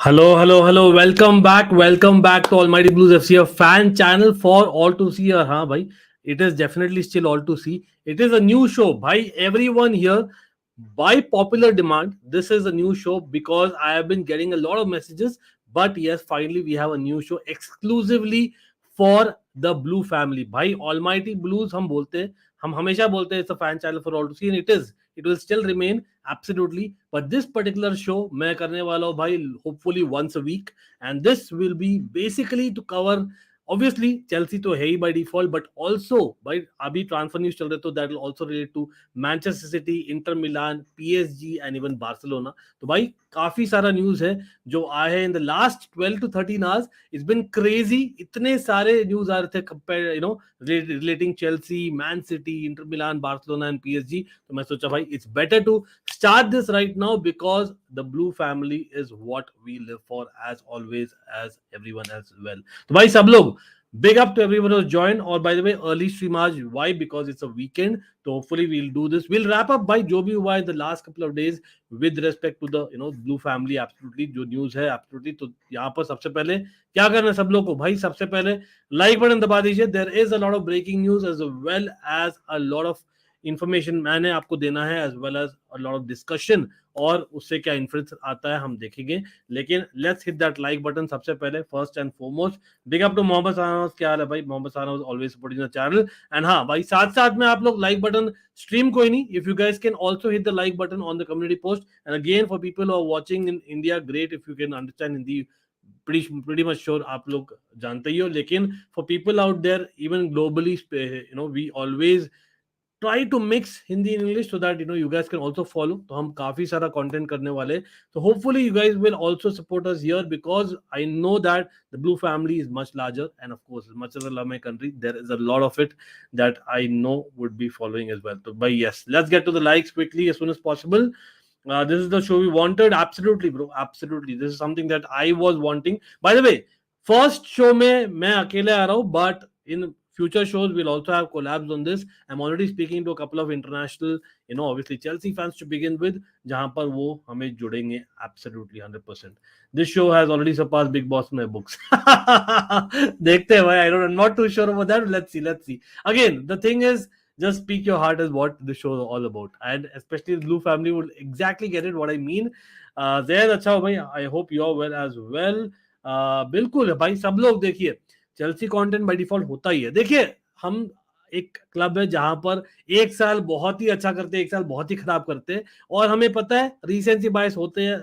Hello. Welcome back to Almighty Blues FC, a fan channel for all to see. और हाँ भाई, it is definitely still all to see. It is a new show. भाई, everyone here, by popular demand, this is a new show because I have been getting a lot of messages. But yes, finally we have a new show exclusively for the Blue family. भाई, Almighty Blues हम बोलते हैं, हम हमेशा बोलते हैं it's a fan channel for all to see, and it is. It will still remain absolutely. But this particular show मैं करने वाला हूँ भाई, hopefully once a week, and this will be basically to cover obviously Chelsea तो है ही by default, but also भाई अभी transfer news चल रहे तो that will also relate to Manchester City, Inter Milan, PSG and even Barcelona. तो भाई काफी सारा न्यूज है जो आए हैं in the last 12 to 13 hours. It's been crazy. इतने सारे न्यूज आ रहे थे compare, relating Chelsea, Man City, Inter Milan, Barcelona and PSG. तो मैं सोचा भाई it's better to start this right now because the Blue family is what we live for, as always, as everyone as well. तो भाई सब लोग big up to everyone who's joined. Or by the way, early stream आज, why? Because it's a weekend. So hopefully we'll do this. We'll wrap up by जो भी हुआ है the last couple of days with respect to the Blue family. Absolutely जो news है absolutely. तो यहाँ पर सबसे पहले क्या करना है सब लोग को भाई, सबसे पहले लाइक बटन दबा दीजिए. There is a lot of breaking news as well as a lot of information मैंने आपको देना है, as well as a lot of discussion, और उससे क्या इन्फ्लुएंस आता है हम देखेंगे. लेकिन let's hit that like button सबसे पहले, first and foremost. Big up to Mohammed Sanwaz. क्या हाल है भाई? Mohammed Sanwaz always supporting the channel. And हाँ भाई, साथ साथ में आप लोग लाइक बटन, स्ट्रीम कोई नहीं, if you guys can also hit the like button on the community post. And again for people who are watching in India, great if you can understand Hindi. pretty much sure आप लोग जानते ही हो. लेकिन for people out there even globally, we always try to mix Hindi and English so that you guys can also follow. तो हम काफी सारा content करने वाले. So hopefully you guys will also support us here, because I know that the Blue family is much larger, and of course, as much as I love my country, there is a lot of it that I know would be following as well. So, but yes, let's get to the likes quickly as soon as possible. This is the show we wanted. Absolutely, bro. Absolutely. This is something that I was wanting. By the way, first show में मैं अकेले आ रहा हूँ, but in future shows we'll also have collabs on this. I'm already speaking to a couple of international, obviously Chelsea fans to begin with, जहाँ पर वो हमें जुड़ेंगे absolutely 100%. This show has already surpassed Big Boss in my books. देखते हैं भाई. I'm not too sure about that. Let's see. Again, the thing is, just speak your heart is what the show is all about, and especially the Blue family would exactly get it what I mean. Zaid अच्छा हो भाई. I hope you are well as well. बिल्कुल भाई, सब लोग देखिए, Chelsea content by default होता ही है. देखिए, हम एक क्लब है जहां पर एक साल बहुत ही अच्छा करते हैं, एक साल बहुत ही खराब करते हैं, और हमें पता है रीसेंसी बायस होते हैं.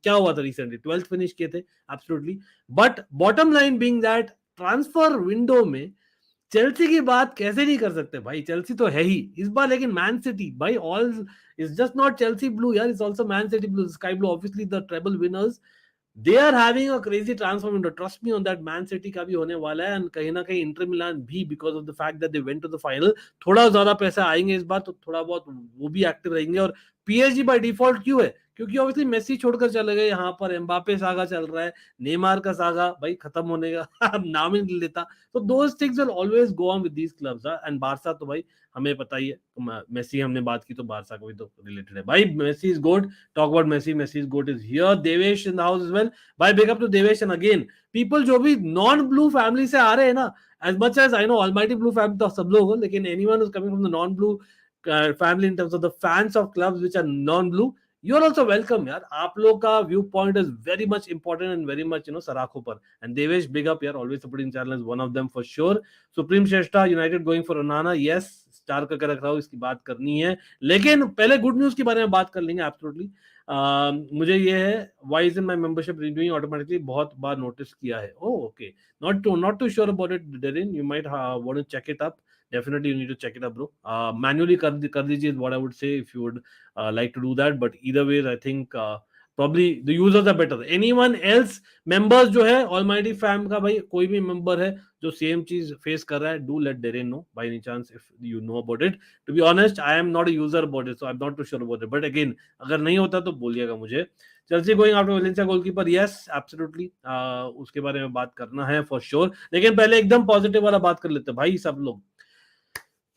क्या हुआ था रिसेंटली? 12th फिनिश किए थे absolutely. But bottom line being that transfer window में चेल्सी की बात कैसे नहीं कर सकते भाई. चेल्सी तो है ही इस बार, लेकिन मैन सिटी भाई, all is just not Chelsea blue यार, it's also Man City blue, sky blue, obviously the treble winners. They are having a crazy transfer window. Trust me on that. Man City का भी होने वाला है, and कहीं ना कहीं Inter Milan भी, because of the fact that they went to the final. थोड़ा ज्यादा पैसा आएंगे इस बार, तो थोड़ा बहुत वो भी एक्टिव रहेंगे. और PSG बाय डिफॉल्ट क्यों है? क्योंकि ऑब्वियसली मेसी छोड़कर चले गए, यहाँ पर एम्बापे सागा चल रहा है, नेमार का सागा भाई खत्म होने का नाम ही नहीं लेता. तो those things will always go on with these clubs. And Barca तो भाई हमें पता ही है, मेसी हमने बात की तो बारसा को भी तो रिलेटेड है भाई. Messi is good. Talk about Messi is good is here. Devesh in the house as well. भाई big up to Devesh. And again people जो भी नॉन ब्लू फैमिली से आ रहे हैं ना, as much as I know almighty blue family तो सब लोग हो, लेकिन anyone who's coming from the non blue family in terms of the fans of clubs which are non blue, you are also welcome यार. आप लोग का view point is very much important and very much सराखों पर. and Devesh big up यार, always supporting channel is one of them for sure. Supreme Shrestha, United going for Onana. Yes, star करके रख रहा हूँ, इसकी बात करनी है, लेकिन पहले गुड न्यूज के बारे में बात कर लेंगे एब्सोल्युटली. मुझे ये है, why is in my membership renewing automatically, बहुत बार नोटिस किया है. Okay, not too sure about it, Darren. You might want to check it up. Definitely you need to check it up, bro. Manually कर दीजिए is what I would say, if you would like to do that. But either way, I think probably the users are better. Anyone else members जो है Almighty fam का, भाई कोई भी member है जो सेम चीज फेस कर रहा है, do let Darren know by any chance if you know about it. To be honest, I am not a user about it, so I'm not too sure about it. But again, अगर नहीं होता तो बोलिएगा मुझे. Chelsea going after Valencia goalkeeper, yes absolutely, उसके बारे में बात करना है फॉर श्योर. लेकिन पहले एकदम पॉजिटिव वाला बात कर लेते हैं भाई. सब लोग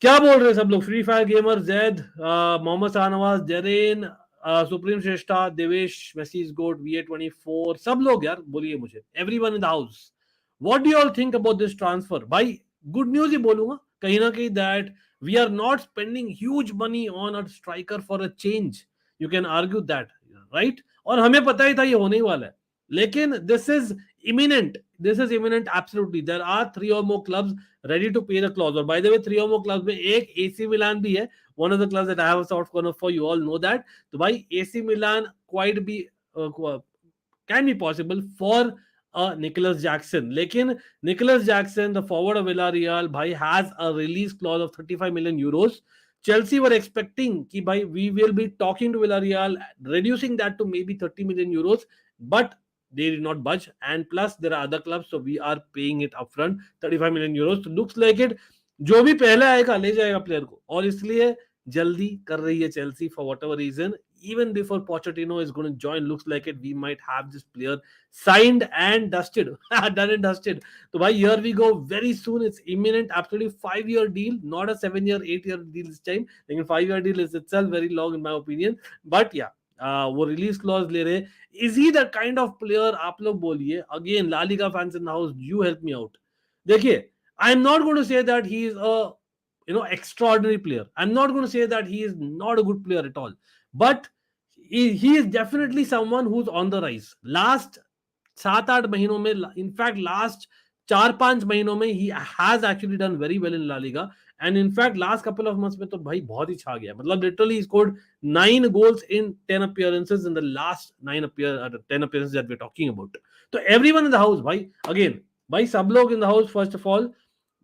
क्या बोल रहे हैं? सब लोग Free Fire gamer, Zaid, Mohammed Shahnawaz, Zarin, supreme Shrestha, Devesh, Messi's goat, VA24, सब लोग यार बोलिए मुझे, everyone in the house, what do you all think about this transfer? भाई गुड न्यूज ही बोलूंगा कहीं ना कहीं, that we are not spending huge money on a striker for a change, you can argue that, right? और हमें पता ही था ये होने ही वाला है, लेकिन this is imminent absolutely. There are 3 or more clubs ready to pay the clause, और by the way 3 or more clubs में एक AC मिलान भी है, one of the clubs that I have a soft corner for, you all know that। तो भाई AC Milan quite be can be possible for Nicolas Jackson, लेकिन Nicolas Jackson, the forward of Villarreal, भाई has a release clause of 35 million euros. Chelsea were expecting कि भाई we will be talking to Villarreal, reducing that to maybe 30 million euros, but they did not budge, and plus there are other clubs, so we are paying it upfront 35 million euros. So looks like it, जो भी पहले आएगा ले जाएगा player को, और इसलिए जल्दी कर रही है Chelsea for whatever reason, even before Pochettino is going to join. Looks like it, we might have this player signed and dusted done and dusted. So bhai, here we go, very soon, it's imminent, absolutely 5-year deal, not a 7-year 8-year deal this time, lekin 5-year deal is itself very long in my opinion, but yeah, वो release clause ले रहे। Is he the kind of player, आप लोग बोलिए, again La Liga fans in the house, you help me out. देखिए, I am not going to say that he is a extraordinary player, I'm not going to say that he is not a good player at all, but he is definitely someone who's on the rise। Last 7-8 महीनों में, in fact last 4-5 महीनों में ही has actually done very well in La Liga, and in fact last couple of months में तो भाई बहुत ही छा गया, मतलब लिटरली ही scored 9 goals in 10 appearances in the last 10 appearances that we're talking about। तो एवरीवन इन द हाउस भाई, अगेन भाई सब लोग इन the house, first of all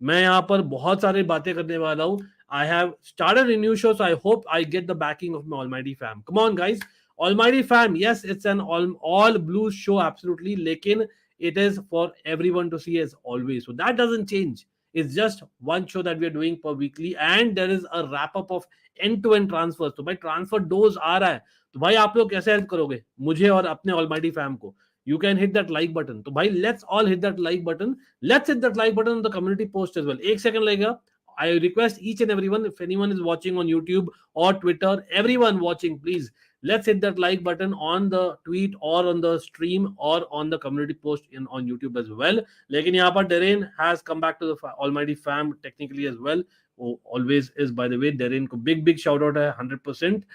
मैं यहाँ पर बहुत सारी बातें करने वाला हूँ। I have started a new show, so I hope I get the backing of my almighty fam. Come on, guys. Almighty fam, yes, it's an all blues show, absolutely. Lekin it is for everyone to see as always. So that doesn't change. It's just one show that we are doing per weekly, and there is a wrap up of end-to-end transfers. तो भाई transfer dose आ रहा है, तो भाई आप लोग कैसे help करोगे मुझे और अपने ऑलमाइटी फैम को? You can hit that like button. तो भाई let's all hit that like button. Let's hit that like button on the community post as well. एक second लगेगा. I request each and everyone, if anyone is watching on YouTube or Twitter, everyone watching, please, let's hit that like button on the tweet or on the stream or on the community post on YouTube as well. लेकिन यहाँ पर Darren has come back to the almighty fam technically as well. Oh, always is, by the way. Darren को big shout out है 100%.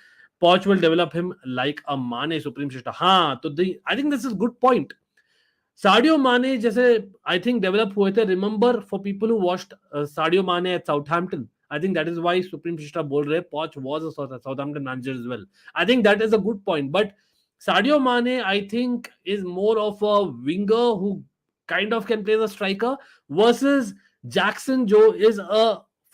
Poch will develop him like a Mane, Supreme Shishta. हाँ, तो I think this is good point. साडियो माने जैसे I think develop हुए थे, remember for people who watched Sadio Mane at Southampton, I think that is why supreme शिष्टा बोल रहे Poch was a Southampton manager as well. I think that is a good point, but Sadio Mane I think is more of a winger who kind of can play the striker versus Jackson जो is a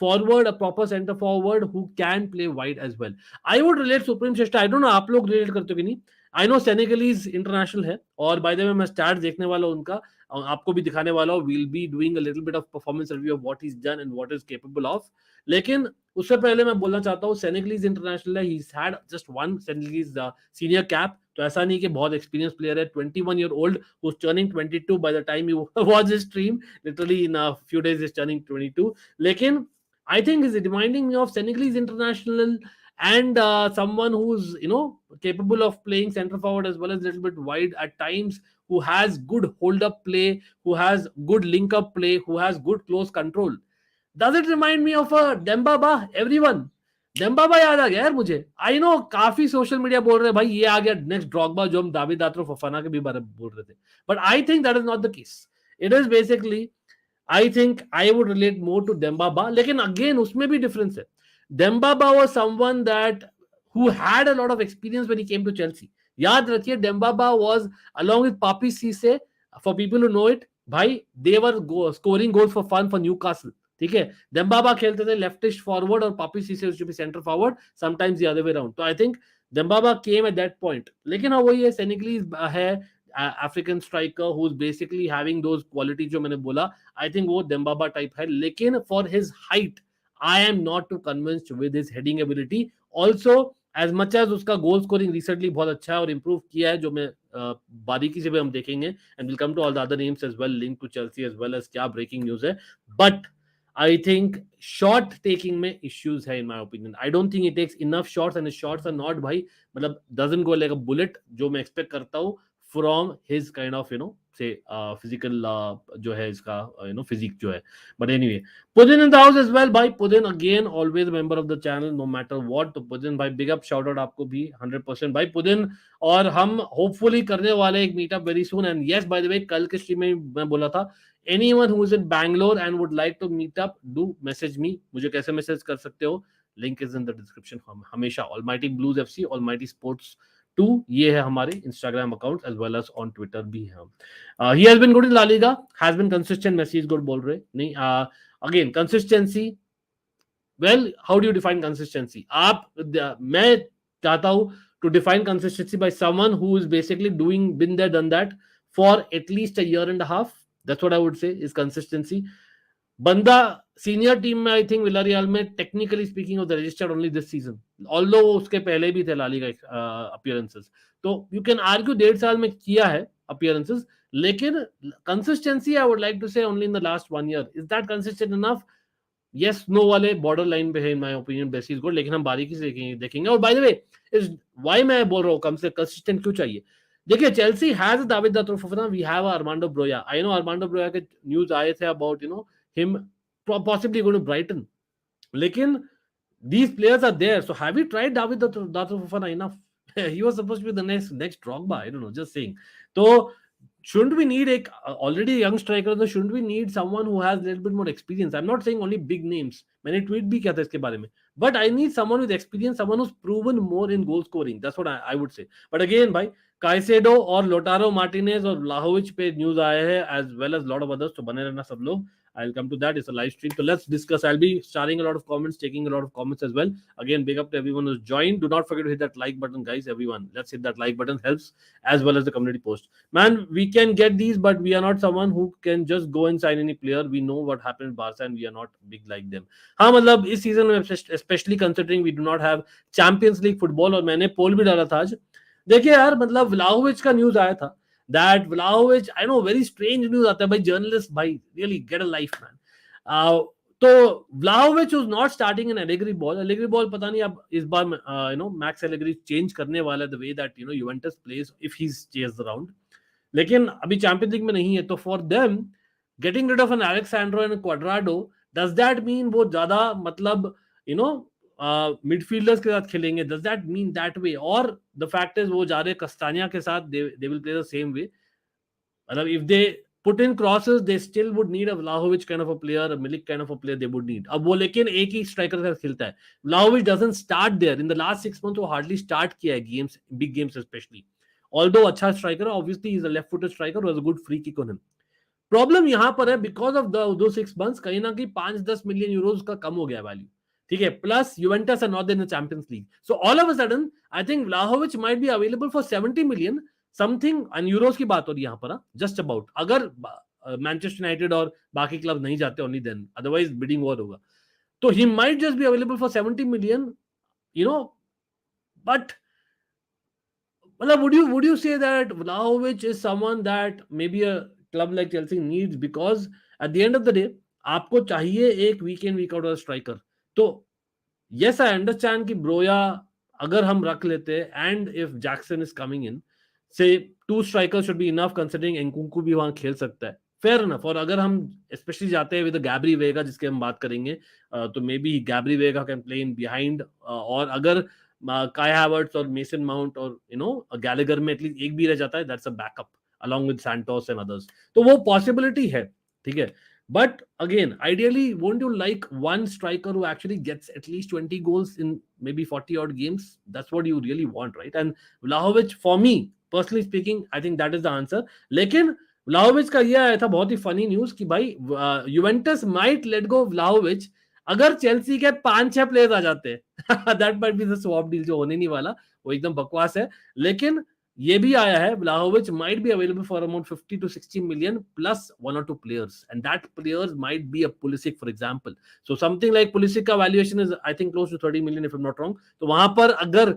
forward, a proper center forward who can play wide as well. I would relate Supreme Shishta, I don't know आप लोग relate करते हो कि नहीं। I know Senegalese international है, और by the वे मैं स्टैट्स देखने वाला हूं उनका, आपको भी दिखाने वाला हूं। We'll be doing a little bit of performance review of what he is done and what is capable of. लेकिन उससे पहले मैं बोलना चाहता हूं, सेनेगलीज इंटरनेशनल है, he had just one Senegalese senior cap, तो ऐसा नहीं कि बहुत एक्सपीरियंस प्लेयर है। 21 year old who's turning 22 by the time you watch his stream, literally in a few days is turning 22। लेकिन I think is reminding me of Senegalese international, and someone who's capable of playing center forward as well as a little bit wide at times, who has good hold up play, who has good link up play, who has good close control। Does it remind me of a Dembaba? Everyone, Dembaba याद आ गया यार मुझे। I know काफी social media बोल रहे हैं भाई ये आ गया नेक्स्ट ड्रॉगबा, जो हम दावी दात्रो फफाना के भी बारे में बोल रहे थे, but I think that is not the case. It is basically, I think I would relate more to Dembaba, लेकिन again उसमें भी difference है। Dembaba was someone that who had a lot of experience when he came to Chelsea। याद रखिए Dembaba was along with Papi Cisse, for people who know it, भाई they were scoring goals for fun for Newcastle, ठीक है। Dembaba खेलते थे लेफ्टिश forward और Papi Cisse used to be center forward, sometimes the other way around। तो I think Dembaba came at that point, लेकिन हाँ वही है, सेनेगलीज है African striker who is basically having those quality जो मैंने बोला। आई थिंक वो डेम्बाबा टाइप है, लेकिन for his height I am not too convinced with his heading ability. Also as much as उसका गोल स्कोरिंग रिसेंटली बहुत अच्छा है और इंप्रूव किया है, जो मैं बारीकी से भी हम देखेंगे, and will come to all the other names as well link to Chelsea as well as क्या ब्रेकिंग न्यूज है। But I think shot taking में issues है in my opinion. I don't think he takes enough shots and his shots are not भाई मतलब doesn't go like a bullet जो मैं expect करता हूँ from his kind of say physical जो है इसका physique जो है. But anyway, Pudin in the house as well. Bhai Pudin again always a member of the channel no matter what. तो Pudin भाई big up shout out आपको भी 100% भाई Pudin. और हम hopefully करने वाले एक meetup very soon. And yes by the way कल के stream में मैं बोला था anyone who is in Bangalore and would like to meet up do message me. मुझे कैसे message कर सकते हो? Link is in the description. हम हमेशा Almighty Blues FC Almighty Sports 2 ये है हमारे Instagram account as well as on Twitter भी है. He has been good in La Liga, has been consistent. Messi is good बोल रहे नहीं. Again consistency. Well, how do you define consistency? मैं चाहता हूँ to define consistency by someone who is basically been there done that for at least a year and a half. That's what I would say is consistency. बंदा senior team में I think Villarreal में technically speaking of the registered only this season, although उसके पहले भी थे La Liga appearances, तो you can argue 1.5 साल में किया है अपीयरेंसेस, लेकिन consistency I would like to say only in the last 1 year. Is that consistent enough? Yes no वाले बॉर्डर लाइन पे है in my opinion. Best is good, लेकिन हम बारीकी से देखेंगे. और by the way is why मैं बोल रहा हूँ कम से कंसिस्टेंट क्यों चाहिए. देखिए Chelsea has David Fofana, we have Armando Broja. I know Armando Broja के न्यूज आए थे about him possibly going to Brighton. Lekin these players are there. So have we tried David Fofana enough? He was supposed to be the next Drogba. I don't know. Just saying. So shouldn't we need already a young striker? So shouldn't we need someone who has a little bit more experience? I'm not saying only big names. मैंने tweet भी किया था इसके बारे में. But I need someone with experience, someone who's proven more in goal scoring. That's what I would say. But again, भाई Caicedo और Lautaro Martinez और Vlahovic पे न्यूज आए हैं as well as lot of others. तो बने रहना सब लोग. I'll come to that. It's a live stream. So let's discuss. I'll be starting a lot of comments, taking a lot of comments as well. Again, big up to everyone who's joined. Do not forget to hit that like button, guys. Everyone, let's hit that like button. Helps as well as the community post. Man, we can get these, but we are not someone who can just go and sign any player. We know what happened in Barca, and we are not big like them. हाँ मतलब इस season में especially considering we do not have Champions League football, और मैंने पोल भी डाला था आज. देखिए यार मतलब व्लाहोविच का न्यूज आया था. That Vlahovic, I know very strange news आता है भाई. Journalists भाई really get a life man. तो Vlahovic was not starting in Allegri ball. Allegri ball पता नहीं अब इस बार Max Allegri change करने वाला है the way that Juventus plays if he stays around. लेकिन अभी चैंपियंस लीग में नहीं है, तो for them getting rid of an Alexandro and a Cuadrado, does that mean वो ज्यादा मतलब मिडफील्डर्स के साथ खेलेंगे? does that mean that way? और the fact is वो जा रहे कस्तानिया के साथ, they will play the same way. मतलब if they put in crosses, they still would need a Vlahovic kind of a player, a Milik kind of a player they would need. अब वो लेकिन एक ही स्ट्राइकर के साथ खेलता है. Vlahovic doesn't start there. In the last 6 months वो hardly start किया है games, big games especially. Although अच्छा striker, obviously he's a left-footed striker who has a good free kick on him. Problem यहाँ पर है because of those 6 months कहीं ना कहीं 5-10 million euros का कम हो गया वैल्यू. ठीक है, plus Juventus are not in the Champions League, so all of a sudden I think Vlahovic might be available for 70 million something, and euros की बात हो रही है यहाँ पर जस्ट अबाउट. अगर मैनचेस्टर यूनाइटेड और बाकी क्लब नहीं जाते only then, otherwise bidding war होगा, तो he might just be available for 70 million, but मतलब would you say that Vlahovic is someone that maybe a club like Chelsea needs, because at the end of the day आपको चाहिए एक week इन week out striker. तो yes I understand कि ब्रोया अगर हम रख लेते and if Jackson is coming in, say 2 strikers should be enough considering Nkunku भी वहां खेल सकता है, fair enough. और अगर हम especially जाते हैं with Gabri Veiga जिसके हम बात करेंगे, तो maybe Gabri Veiga can play in behind, और अगर Kai Havertz और Mason Mount और Gallagher में एटलीस्ट एक भी रह जाता है, that's a backup along with Santos and others. तो वो possibility है, ठीक है. But again, ideally, won't you like one striker who actually gets at least 20 goals in maybe 40 odd games? That's what you really want, right? And Vlahovic, for me, personally speaking, I think that is the answer. लेकिन Vlahovic का ये आया था बहुत ही funny news कि भाई Juventus might let go Vlahovic अगर Chelsea के 5-6 प्लेयर्स आ जाते हैं. That might be the swap deal जो होने नहीं वाला, वो एकदम बकवास है. लेकिन ये भी आया है Vlahovic might be available for around 50 to 60 million plus 1 or 2 players, and that players might be a Pulisic for example. So something like Pulisic का valuation is I think close to 30 million if I'm not wrong. तो वहां पर अगर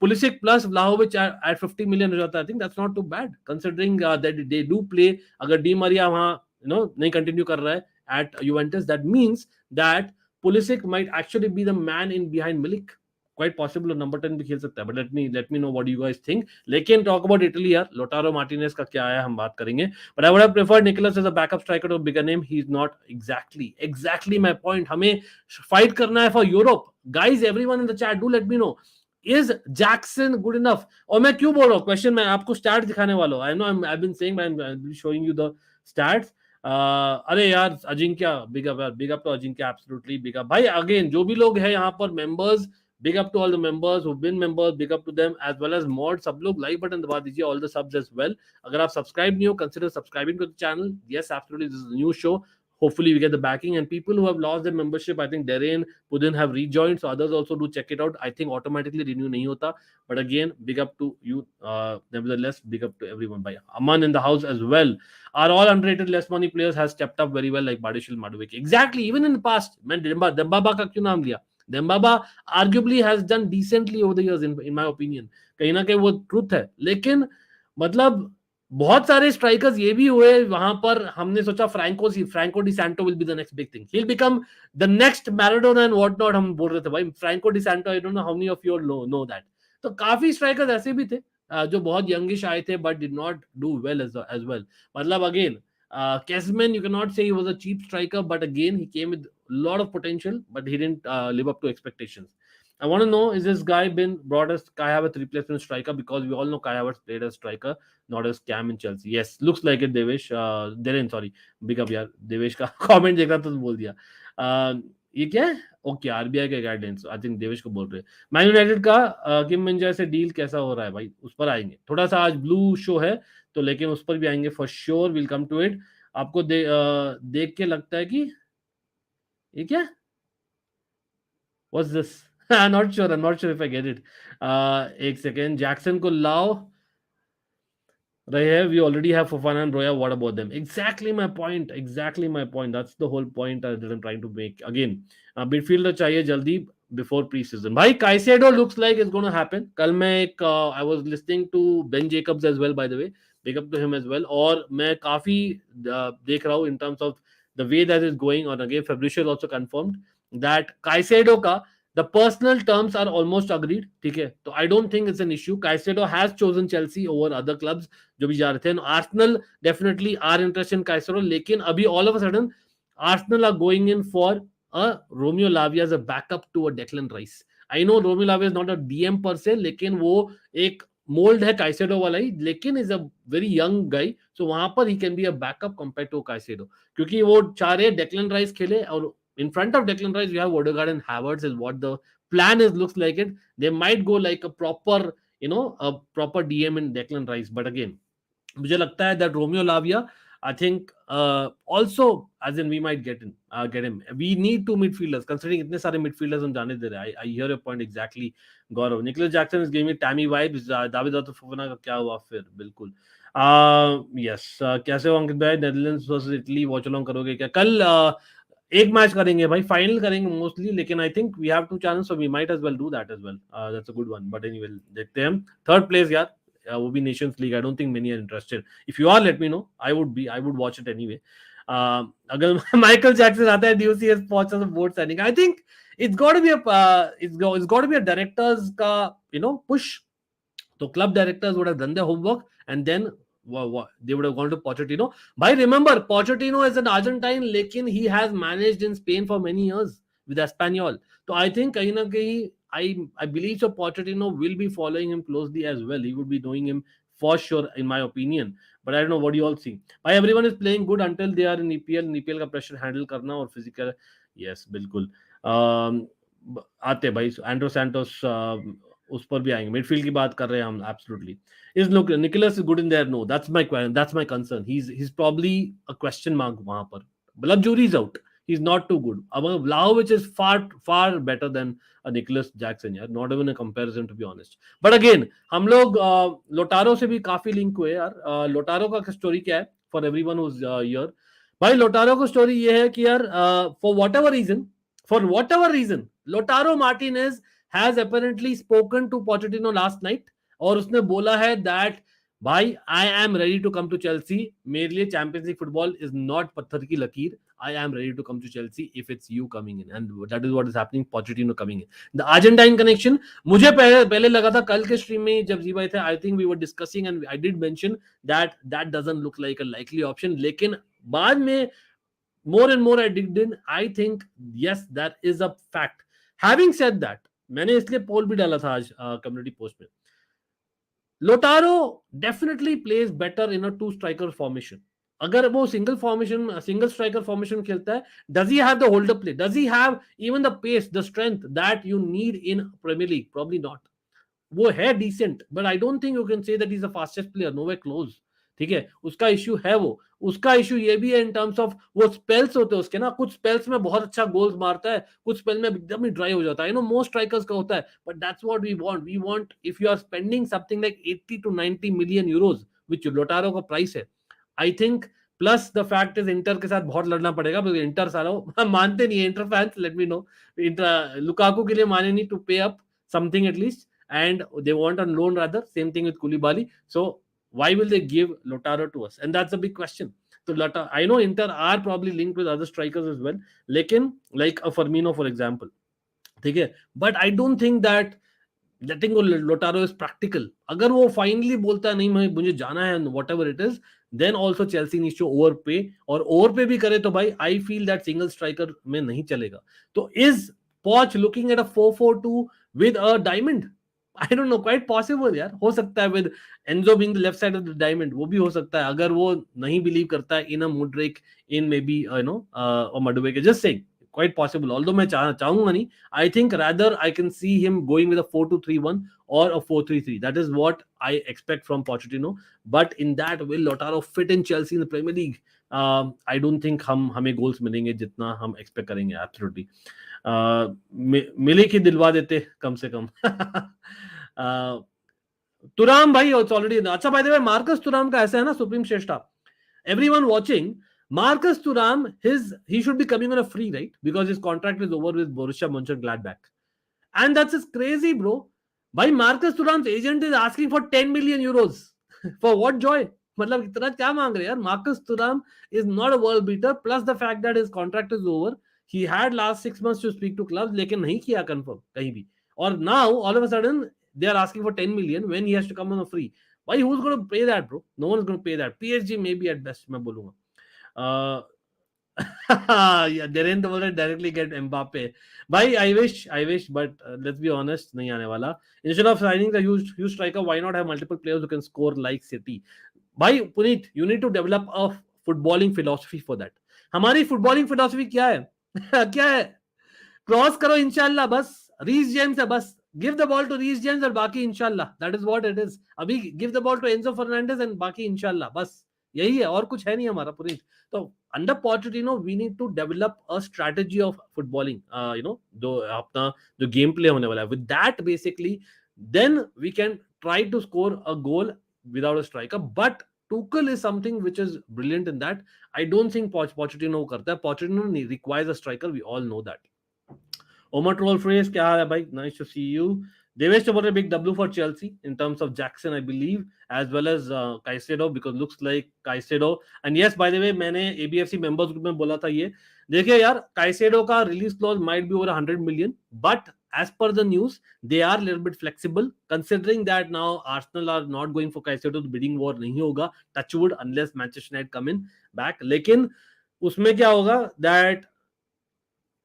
Pulisic plus Vlahovic at 50 million हो जाता है, I think that's not too bad considering that they do play. अगर Di Maria वहां नहीं कंटिन्यू कर रहा है at Juventus. That means that Pulisic might actually be the man in behind Milik. Quite possible number 10 भी खेल सकता है. But let me know what you guys think. लेकिन talk about Italy यार. Lautaro Martinez का क्या है हम बात करेंगे. But I would have preferred Nicolas as a backup striker to a bigger name. He's not exactly my point. हमें fight करना है for Europe. Guys, everyone in the chat, do let me know. Is Jackson good enough? और मैं क्यों बोल रहा हूँ? Question मैं आपको stats दिखाने वाला हूँ. I know I've been saying, but I'm showing you the stats. अरे यार Ajinkya big up to Ajinkya, absolutely big up. भाई again जो भी लोग हैं यहाँ पर members, big up to all the members who've been members, big up to them as well as mods. सब लोग like button दबा दीजिए, all the subs as well. अगर आप subscribe नहीं हो, consider subscribing to the channel. Yes, absolutely, this is a new show. Hopefully we get the backing, and people who have lost their membership, I think Darren, Pudin have rejoined, so others also do check it out. I think automatically renew nahi hota, but again, big up to you. Nevertheless, big up to everyone. By Aman in the house as well. Are all underrated less money players has stepped up very well, like Badishil Madueke. Exactly, even in the past. Man, Dembaba का क्यों नाम लिया? Dembaba arguably has done decently over the years, in my opinion. कहीं ना कहीं वो truth है, लेकिन मतलब बहुत सारे स्ट्राइकर्स ये भी हुए वहां पर. हमने सोचा Franco D Santo will be the next big thing, he will become the next Maradona and what not. हम बोल रहे थे भाई Franco D Santo, I don't know how many of you know that. तो काफी स्ट्राइकर्स ऐसे भी थे जो बहुत यंगिश आए थे but did not do well as well. मतलब again Kesman, you cannot say he was a cheap striker, but again he came with a lot of potential, but he didn't live up to expectations. I want to know, is this guy been brought as Kai Havertz replacement striker? Because we all know Kai Havertz played as striker, not as Cam in Chelsea. Yes, looks like it, Devesh. Darren, sorry. Big up यार. देवेश का comment देख रहा था तो बोल दिया. ये क्या है? ओके, आरबीआई का गाइडेंस. आई थिंक देवेश को बोल रहे हैं. मैन यूनाइटेड का किम मिंजा से डील कैसा हो रहा है भाई? उस पर आएंगे. थोड़ा सा आज ब्लू शो है तो, लेकिन उस पर भी आएंगे for sure. Will come to it. आपको देख के लगता है कि ये क्या? What's this? I'm not sure if I get it. एक सेकेंड. जैक्सन को लाओ रहे हैं. We already have Fofana and Roya. What about them? Exactly my point. That's the whole point that I'm trying to make. Again, midfielder चाहिए जल्दी before pre-season. भाई Caicedo looks like it's going to happen. कल मैं एक I was listening to Ben Jacobs as well, by the way. Big up to him as well. और मैं काफी देख रहा हूँ in terms of the way that is going on. Again, Fabricio also confirmed that Caicedo का the personal terms are almost agreed. ठीक है, तो I don't think it's an issue. Caicedo has chosen Chelsea over other clubs जो भी जा रहे थे. Arsenal definitely are interested in Caicedo, लेकिन अभी all of a sudden Arsenal are going in for a Romeo Lavia as a backup to a Declan Rice. I know Romeo Lavia is not a DM per se, लेकिन वो एक mould है Caicedo वाला ही, लेकिन is a very young guy, so वहां पर he can be a backup compared to Caicedo, क्योंकि वो चाह रहे Declan Rice खेले, और in front of Declan Rice we have Odegaard and Havertz is what the plan is. Looks like it. They might go like a proper DM in Declan Rice, but again मुझे लगता है that Romeo Lavia, I think also as in we might get him. We need two midfielders, considering इतने सारे midfielders हम जाने दे रहे हैं. I hear your point exactly, Gaurav. Nicolas Jackson is giving me Tammy vibes. David तो फफना का क्या हुआ फिर? बिल्कुल. Yes. कैसे हो अंकित भाई? Netherlands versus Italy watch along करोगे क्या? कल एक मैच करेंगे भाई, फाइनल करेंगे मोस्टली, लेकिन I think we have two channels, so we might as well do that as well. That's a good one. But anyway देखते हैं. थर्ड प्लेस यार, वो भी Nations League. I don't think many are interested. If you are, let me know. I would watch it anyway. अगर Michael Jackson आता है, DUC has पहुंचा the board signing, I think it's got to be a directors का push. तो club directors would have done their homework and then they would have gone to Pochettino. Bhai, remember, Pochettino is an Argentine, lekin he has managed in Spain for many years with Espanyol. So I think kahin na kahin, I believe so Pochettino will be following him closely as well. He would be knowing him for sure, in my opinion. But I don't know what you all see. Bhai, everyone is playing good until they are in EPL. EPL का pressure handle करना और physical. Yes, बिल्कुल. आते भाई Andrew Santos उस पर भी आएंगे. मिडफील्ड की बात कर रहे हैं हम. Absolutely. Is Nicolas good in there? No, that's my concern. He is probably a question mark वहां पर. मतलब jury is out. He is not too good. अब Vlahovic is far better than Nicolas Jackson यार. Not even a comparison to be honest. But again हम लोग लोटारो से भी काफी लिंक हुए यार. लोटारो का स्टोरी क्या है for everyone who is here? भाई लोटारो का स्टोरी ये है कि यार for whatever reason Lautaro Martinez has apparently spoken to Pochettino last night, और उसने बोला है that भाई I am ready to come to Chelsea. मेरे लिए champions league football is not पत्थर की लकीर. I am ready to come to Chelsea if it's you coming in, and that is what is happening. Pochettino coming in. The Argentine connection, मुझे पहले लगा था कल के स्ट्रीम में जब जी भाई थे, I think we were discussing and I did mention that that doesn't look like a likely option. लेकिन बाद में more and more I digged in, I think yes, that is a fact. Having said that, मैंने इसलिए पोल भी डाला था आज community post में. Lautaro definitely plays better in a two striker formation. अगर वो single striker formation खेलता है, does he have the hold up play? Does he have even the pace, the strength that you need in Premier League? Probably not. वो है decent, but I don't think you can say that he's the fastest player. Nowhere close. ठीक है, उसका issue है वो. उसका issue ये भी है इन टर्म्स ऑफ वो स्पेल्स होते हैं उसके ना, कुछ स्पेल्स में बहुत अच्छा गोल्स मारता है, कुछ स्पेल में एकदम ही ड्राई हो जाता है. मोस्ट स्ट्राइकर्स का होता है, but that's what we want if you are spending something like 80 to 90 million euros which Lautaro का प्राइस है. I think plus the fact is Inter के साथ बहुत लड़ना पड़ेगा, बिकॉज़ इंटर सारा मानते नहीं है. Inter fans late me no, Lukaku के लिए माने नहीं टू पे up something at least, and they want on loan rather. Same thing with Koulibaly. So why will they give Lautaro to us? And that's a big question. So I know Inter are probably linked with other strikers as well. Lekin, like a Firmino, for example. Okay? But I don't think that letting go Lautaro is practical. अगर वो finally बोलता है नहीं मुझे जाना है whatever it is, then also Chelsea needs to overpay. और overpay भी करे तो भाई I feel that single striker में नहीं चलेगा. तो is Poch looking at a 4-4-2 with a diamond? I don't know, quite possible यार, हो सकता है with Enzo being the left side of the diamond, वो भी हो सकता है अगर वो नहीं believe करता है in a Mudryk, in maybe or Madueke. Just saying, quite possible. Although मैं चाहूंगा नहीं, I think rather I can see him going with a 4-2-3-1 or a 4-3-3. That is what I expect from Pochettino. But in that, will Lautaro fit in Chelsea in the Premier League? I don't think हमें goals मिलेंगे जितना हम expect करेंगे. Absolutely. मिले की दिलवा देते कम से कम. तुराम भाई ऑलरेडी अच्छा. By the way Marcus Thuram का ऐसा है ना, Supreme Shrestha, everyone watching, Marcus Thuram, he should be coming on a free, right? Because his contract is over with Borussia Mönchengladbach. And that's just crazy, bro. By Marcus Thuram's agent is asking for 10 million euros. For what joy? मतलब इतना क्या मांग रहे हैं यार? Marcus Thuram is not a world beater. Plus the fact that his contract is over. He had last 6 months to speak to clubs, लेकिन नहीं किया confirm कहीं भी. Or now, all of a sudden, they are asking for 10 million when he has to come on a free. Why? Who's going to pay that, bro? No one's going to pay that. PSG maybe at best, मैं बोलूँगा. Yeah, they didn't directly get Mbappe. Bhai, I wish, but let's be honest, nahi aane wala. Instead of signing the huge striker, why not have multiple players who can score like City? Bhai, Puneet, you need to develop a footballing philosophy for that. हमारी footballing philosophy क्या है? क्या है? Cross करो इंशाल्लाह, बस रीस James है, बस give the ball to Reece James और बाकी इंशाल्लाह. That is what it is. अभी give the ball to Enzo Fernandez and बाकी इंशाल्लाह, बस यही है, और कुछ है नहीं हमारा पुनीत. तो under Pochettino we need to develop a strategy of footballing, जो अपना जो गेम प्ले होने वाला है, with that basically then we can try to score a goal without a striker. But Tuchel is something which is brilliant in that. I don't think Pochettino करता है. Pochettino requires a striker. We all know that. Omar Troll Phrase, क्या हाल है भाई? Nice to see you. Devesh about a big W for Chelsea in terms of Jackson, I believe, as well as Caicedo, because looks like Caicedo. And yes, by the way, मैंने ABFC members group में बोला था ये. देखिए यार, Caicedo का release clause might be over 100 million, but as per the news, they are a little bit flexible, considering that now Arsenal are not going for Caicedo. The bidding war नहीं होगा, touch wood, unless Manchester United come in back. लेकिन उसमें क्या होगा that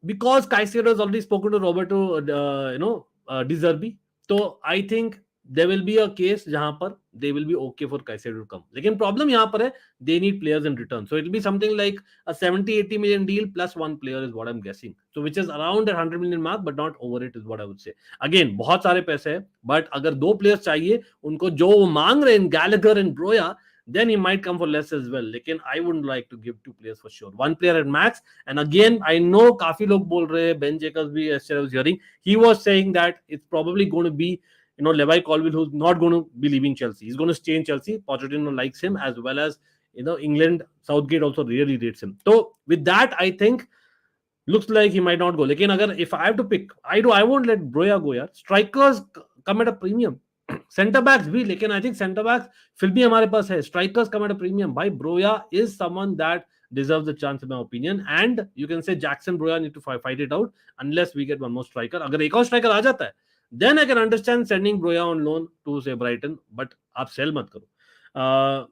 because Caicedo has already spoken to Roberto, De Zerbi, so I think there will be a case जहां पर they will be okay for Caicedo to come. लेकिन problem यहाँ पर है, they need players in return. So it will be something like a 70-80 million deal plus one player is what I'm guessing. So which is around that 100 million mark, but not over it is what I would say. Again, बहुत सारे पैसे हैं, but अगर दो players चाहिए, उनको जो वो मांग रहे हैं Gallagher and Broja, then he might come for less as well. लेकिन I wouldn't like to give two players for sure. One player at max. And again, I know काफी लोग बोल रहे हैं, Ben Jacobs भी, yesterday I was hearing, he was saying that it's probably going to be, Levi Colwill, who's not going to be leaving Chelsea. He's going to stay in Chelsea. Pochettino likes him, as well as, England, Southgate also really rates him. So with that, I think, looks like he might not go. Lekin agar, if I have to pick, I won't let Broja go, yaar. Strikers come at a premium. Centre backs भी, लेकिन I think centre backs फिर भी हमारे पास है. Strikers come at a premium. भाई Broja is someone that deserves the chance in my opinion. And you can say Jackson Broya need to fight it out unless we get one more striker. अगर एक और striker आ जाता है, then I can understand sending Broya on loan to say Brighton, but आप sell मत करो.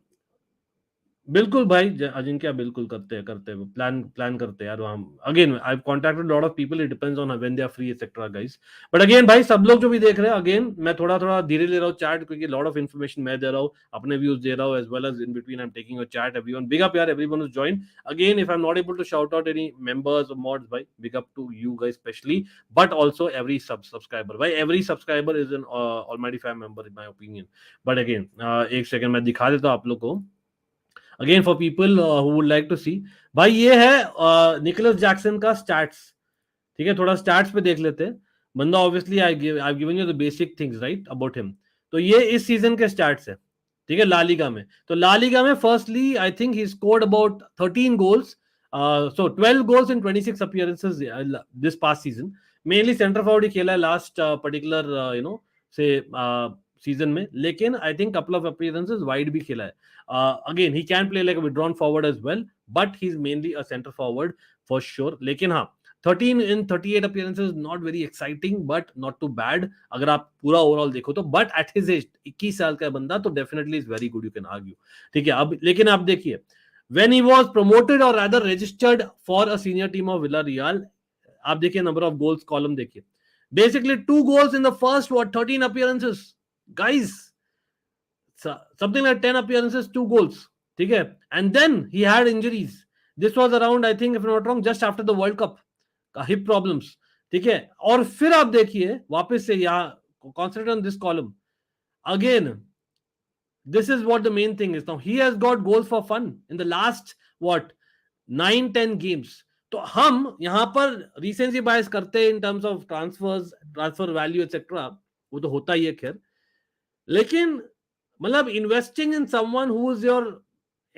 बिल्कुल भाई अजिंक्य बिल्कुल करते हैं प्लान करते हैं यार. हम again I have contacted lot of people, it depends on when they are free etcetera guys. But again भाई सब लोग जो भी देख रहे हैं, अगेन मैं थोड़ा धीरे ले रहा हूँ चैट, क्योंकि लॉट ऑफ इन्फॉर्मेशन मैं दे रहा हूँ, अपने व्यूज दे रहा हूँ, as well as in between I am taking your chat. Everyone big up यार, everyone who join. Again if I am not able to shout out any members और mods भाई, big up to you guys specially, but also every subscriber भाई. Every subscriber is an almighty fan member in my opinion. But again एक second मैं दिखा देता हूँ आप लोग को. Again for people who would like to सी, भाई ये है निकोलस जैक्सन का स्टैट्स. ठीक है, थोड़ा स्टैट्स पे देख लेते हैं. बंदा obviously I given you the basic things right about him. तो ये इस सीजन के स्टैट्स है. ठीक है, ला लीगा में. तो ला लीगा में firstly I think he scored about 13 goals, so 12 goals in 26 appearances this past season. Mainly center forward ही खेला है last particular say season में, लेकिन I think couple of appearances wide भी खेला है. Again he can play like a withdrawn forward as well, but he's mainly a center forward for sure. लेकिन हाँ, 13 in 38 appearances not very exciting but not too bad अगर आप पूरा overall देखो तो. बट एट हिज एज 21 साल का बंदा तो definitely is very good, you can argue. ठीक है, अब लेकिन आप देखिए when he was promoted or rather registered for a senior team of Villarreal, आप देखिए number of goals column देखिए, basically 2 goals in the first 13 appearances guys, something like 10 appearances 2 goals. ठीक है, and then he had injuries. This was around I think if I'm not wrong just after the World Cup, hip problems. ठीक है, और फिर आप देखिए वापस से यहाँ concentrate on this column again. This is what the main thing is. Now he has got goals for fun in the last 9-10 games. तो हम यहाँ पर recency bias करते हैं in terms of transfers, transfer value etc. वो तो होता ही है खैर, लेकिन मतलब investing in someone who is your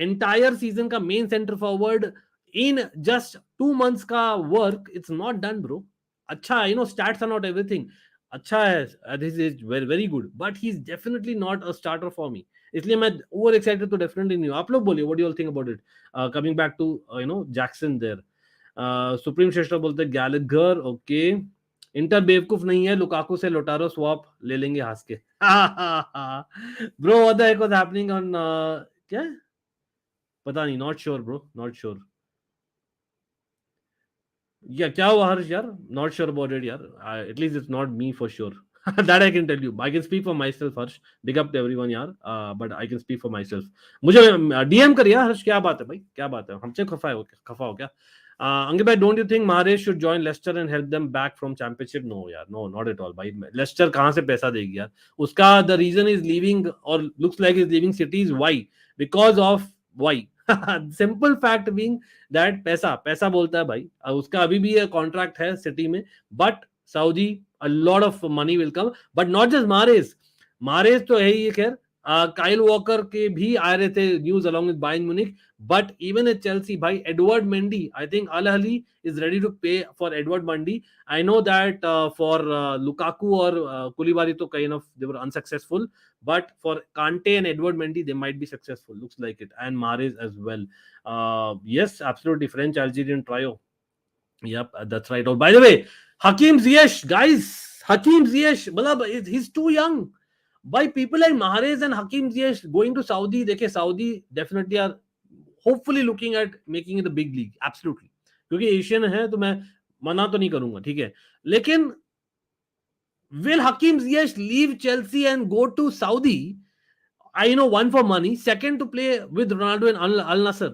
entire season का main center forward in just 2 months का work, it's not done bro. अच्छा है, stats are not everything. अच्छा है, this is very very good, but he's definitely not a starter for me. इसलिए मैं over excited तो definitely नहीं हूँ. आप लोग बोलिए, what do you all think about it? Coming back to Jackson there. Supreme Shrestha बोलते हैं गैलेगर. ओके, इंटर बेवकूफ नहीं है, लुकाकू से लोटारो स्वैप ले लेंगे हंस के. Bro what the heck was happening on क्या पता नहीं, not sure bro, not sure. या क्या हुआ हर्ष यार? नॉट श्योर अबाउट इट यार. At least it's not me for sure. That I can tell you. I can speak for myself, Harsh. Big up to everyone, यार. But I can speak for myself. मुझे DM करिए हर्ष, क्या बात है भाई, क्या बात है? हमसे खफा हो क्या? अंकित भाई, don't you think Mahrez should join Leicester and help them back from Championship? No यार, no, not at all भाई. Leicester कहाँ से पैसा देगी यार? उसका the reason is leaving or looks like is leaving City is why? Because of why? Simple fact being that पैसा बोलता है भाई. उसका अभी भी कॉन्ट्रैक्ट है सिटी में, but Saudi, a lot of money will come, but not just Mahrez तो है ही खैर. काइल वॉकर के भी आ रहे थे news along with Bayern Munich, but even at Chelsea भाई, Edward Mendy, I think Al Ahly is ready to pay for Edward Mendy. I know that for Lukaku or Koulibaly तो kind of they were unsuccessful, but for Kante and Edward Mendy they might be successful, looks like it, and Mahrez as well. Yes, absolutely, French Algerian trio. Yep, that's right. Oh, by the way, Hakim Ziyech, guys, Hakim Ziyech, he's too young. By people like Mahrez and Hakim Ziyech going to Saudi, देखिए Saudi definitely are hopefully looking at making it the big league, absolutely. क्योंकि Asian है तो मैं मना तो नहीं करूंगा, ठीक है, लेकिन will Hakim Ziyech leave Chelsea and go to Saudi? I know, one for money, second to play with Ronaldo and Al Nassr.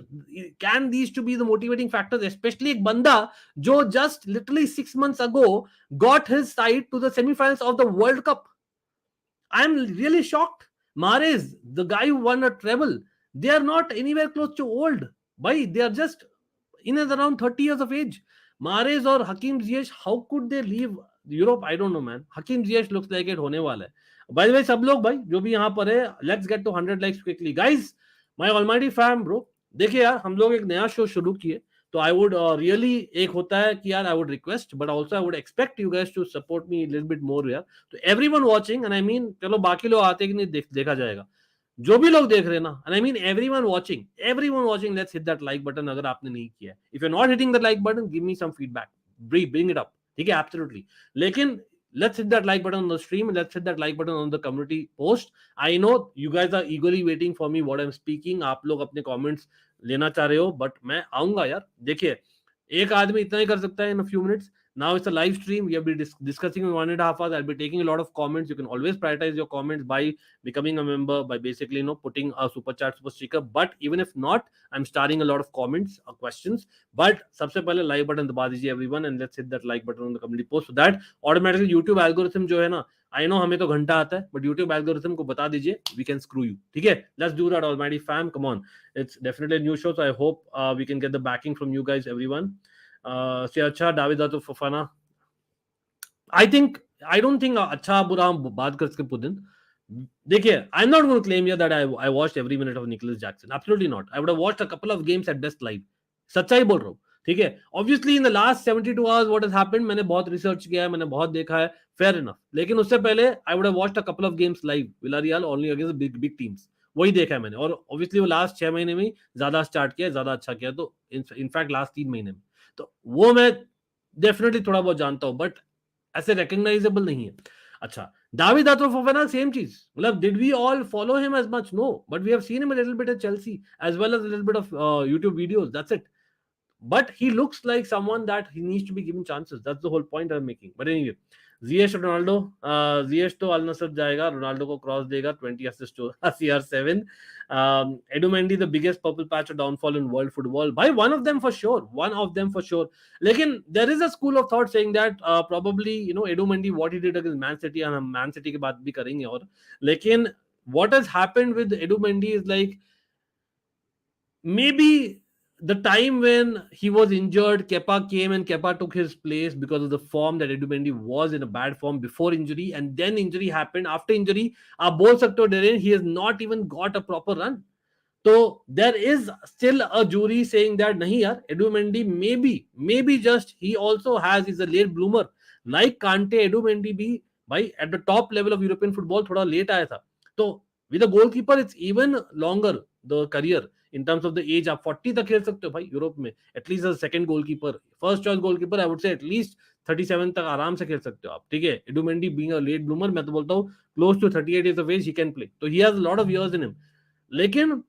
Can these to be the motivating factors? Especially एक बंदा जो just literally 6 months ago got his side to the semi-finals of the World Cup. I'm really shocked. Mahrez, the guy who won a treble, they are not anywhere close to old. Bhai, they are just in and around 30 years of age. Mahrez or Hakim Ziyech, how could they leave Europe? I don't know, man. Hakim Ziyech looks like it होने वाला है. By the way, सब लोग भाई जो भी यहाँ पर है, let's get to 100 likes quickly, guys. My almighty fam, bro. देखिए यार, हम लोग एक नया शो शुरू किए, तो I would really एक होता है कि यार I would request, but also I would expect you guys to support me a little bit more यार. तो everyone watching, and I mean, चलो बाकी लोग आते कि नहीं देखा जाएगा. जो भी लोग देख रहे हैं ना, and I mean everyone watching, let's hit that like button अगर आपने नहीं किया है. If you're not hitting the like button, give me some feedback. Bring it up. ठीक है, absolutely. लेकिन let's hit that like button on the stream. Let's hit that like button on the community post. I know you guys are eagerly waiting for me what I'm speaking. आप लोग अपने comments लेना चाह रहे हो, but मैं आऊंगा यार. देखिए, एक आदमी इतना ही कर सकता है in a few minutes. Now it's a live stream. We have been discussing in 1.5 hours. I'll be taking a lot of comments. You can always prioritize your comments by becoming a member, by basically putting a super chat, super sticker. But even if not, I'm starting a lot of comments or questions. But सबसे पहले like button दबा दीजिए everyone, and let's hit that like button on the community post so that automatically YouTube algorithm जो है ना, I know हमें तो घंटा आता है, but YouTube algorithm को बता दीजिए, we can screw you. ठीक है, let's do that, almighty fam. Come on, it's definitely a new show, so I hope we can get the backing from you guys, everyone. से अच्छा दाविदातो फफाना, I don't think अच्छा बुरा हम बात कर सकते पुदिन. देखिए, I'm not going to claim here that I watched every minute of Nicolas Jackson. Absolutely not. I would have watched a couple of games at best live. सच्चाई बोल रहा हूँ. ठीक है, obviously in the last 72 hours what has happened, मैंने बहुत research किया है, मैंने बहुत देखा है, fair enough. लेकिन उससे पहले I would have watched a couple of games live. Villarreal only against big teams. वही देखा है मैंने, और obviously वो लास्ट 6 महीने में ज्यादा स्टार्ट किया, ज्यादा अच्छा किया, तो इनफैक्ट लास्ट 3 महीने में, तो वो मैं डेफिनेटली थोड़ा बहुत जानता हूँ, बट ऐसे रिकॉग्नाइजेबल नहीं है. अच्छा, David Fofana, same cheese. Well, did we all follow him as much? No, but we have seen him a little bit at Chelsea as well as a little bit of YouTube videos. That's it. But he looks like someone that he needs to be given chances. That's the whole point I'm making. But anyway, Ziyech Ronaldo, Ziyech to Al Nassr जाएगा, Ronaldo को cross देगा, 20 assists to CR7. Edu Mendy, the biggest purple patch of downfall in world football. By one of them for sure. लेकिन there is a school of thought saying that probably Edu Mendy, what he did against Man City, and हम Man City की बात भी करेंगे, और लेकिन what has happened with Edu Mendy is like maybe the time when he was injured, Kepa came and Kepa took his place because of the form that Edu Mendy was in a bad form before injury, and then injury happened. After injury, आप बोल सकते हो he has not even got a proper run. So there is still a jury saying that nahi yaar, Edu Mendy maybe just he also is a late bloomer. Like Kante, Edu Mendy bhi bhai at the top level of European football thoda late aaya tha. So with a goalkeeper, it's even longer the career. In terms of the age, आप 40 तक खेल सकते हो भाई Europe में, at least as second goalkeeper, first choice goalkeeper I would say at least 37 तक आराम से खेल सकते हो आप. ठीक है, Edu Mendy being a late bloomer, मैं तो बोलता हूँ close to 38 years of age he can play, तो he has a lot of years in him. लेकिन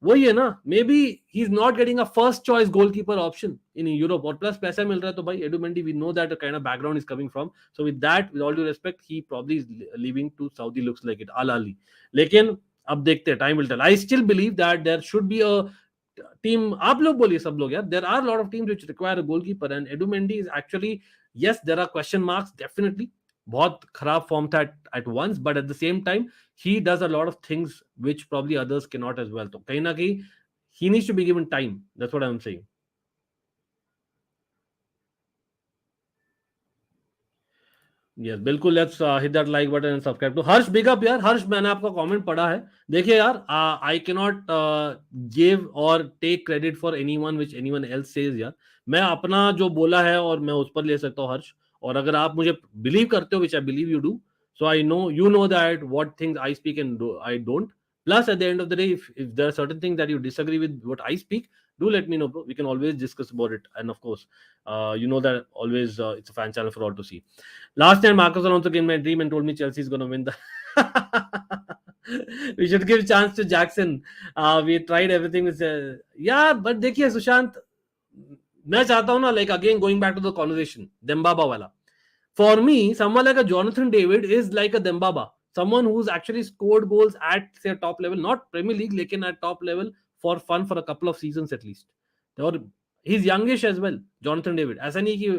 वही है ना, maybe he is not getting a first choice goalkeeper option in Europe, और प्लस पैसा मिल रहा है, तो भाई Edu Mendy we know that kind of background is coming from, so with that, with all due respect, he probably is leaving to Saudi, looks like it, Al Ahli. लेकिन अब देखते हैं, time will tell. I still believe that there should be a team. आप लोग बोलिए, सब लोग यार, there are lot of teams which require a goalkeeper, and Edu Mendy is actually, yes there are question marks, definitely बहुत खराब form था at once, but at the same time he does a lot of things which probably others cannot as well. तो कहीं ना कहीं he needs to be given time. That's what I'm saying. Yes बिल्कुल, let's hit that like button and subscribe to Harsh. Big up यार हर्ष, मैंने आपका comment पढ़ा है. देखिए यार, आई कैन नॉट गिव और take credit for anyone which anyone else says यार. मैं अपना जो बोला है और मैं उस पर ले सकता हूँ हर्ष, और अगर आप मुझे बिलीव करते हो, which I believe you do, so I know you know that what things I speak and I don't. Plus at the end of the day, if there are certain things that you disagree with what I speak, do let me know, bro. We can always discuss about it. And of course, you know that always it's a fan channel for all to see. Last time Marcus Alonso came in my dream and told me Chelsea is going to win the we should give chance to Jackson. We tried everything with yeah, but देखिए सुशांत, मैं चाहता हूँ ना, like again going back to the conversation Dembaba वाला. For me, someone like a Jonathan David is like a Dembaba, someone who's actually scored goals at say top level, not Premier League, lekin at top level for fun for a couple of seasons at least. Or he's youngish as well, Jonathan David. ऐसा नहीं कि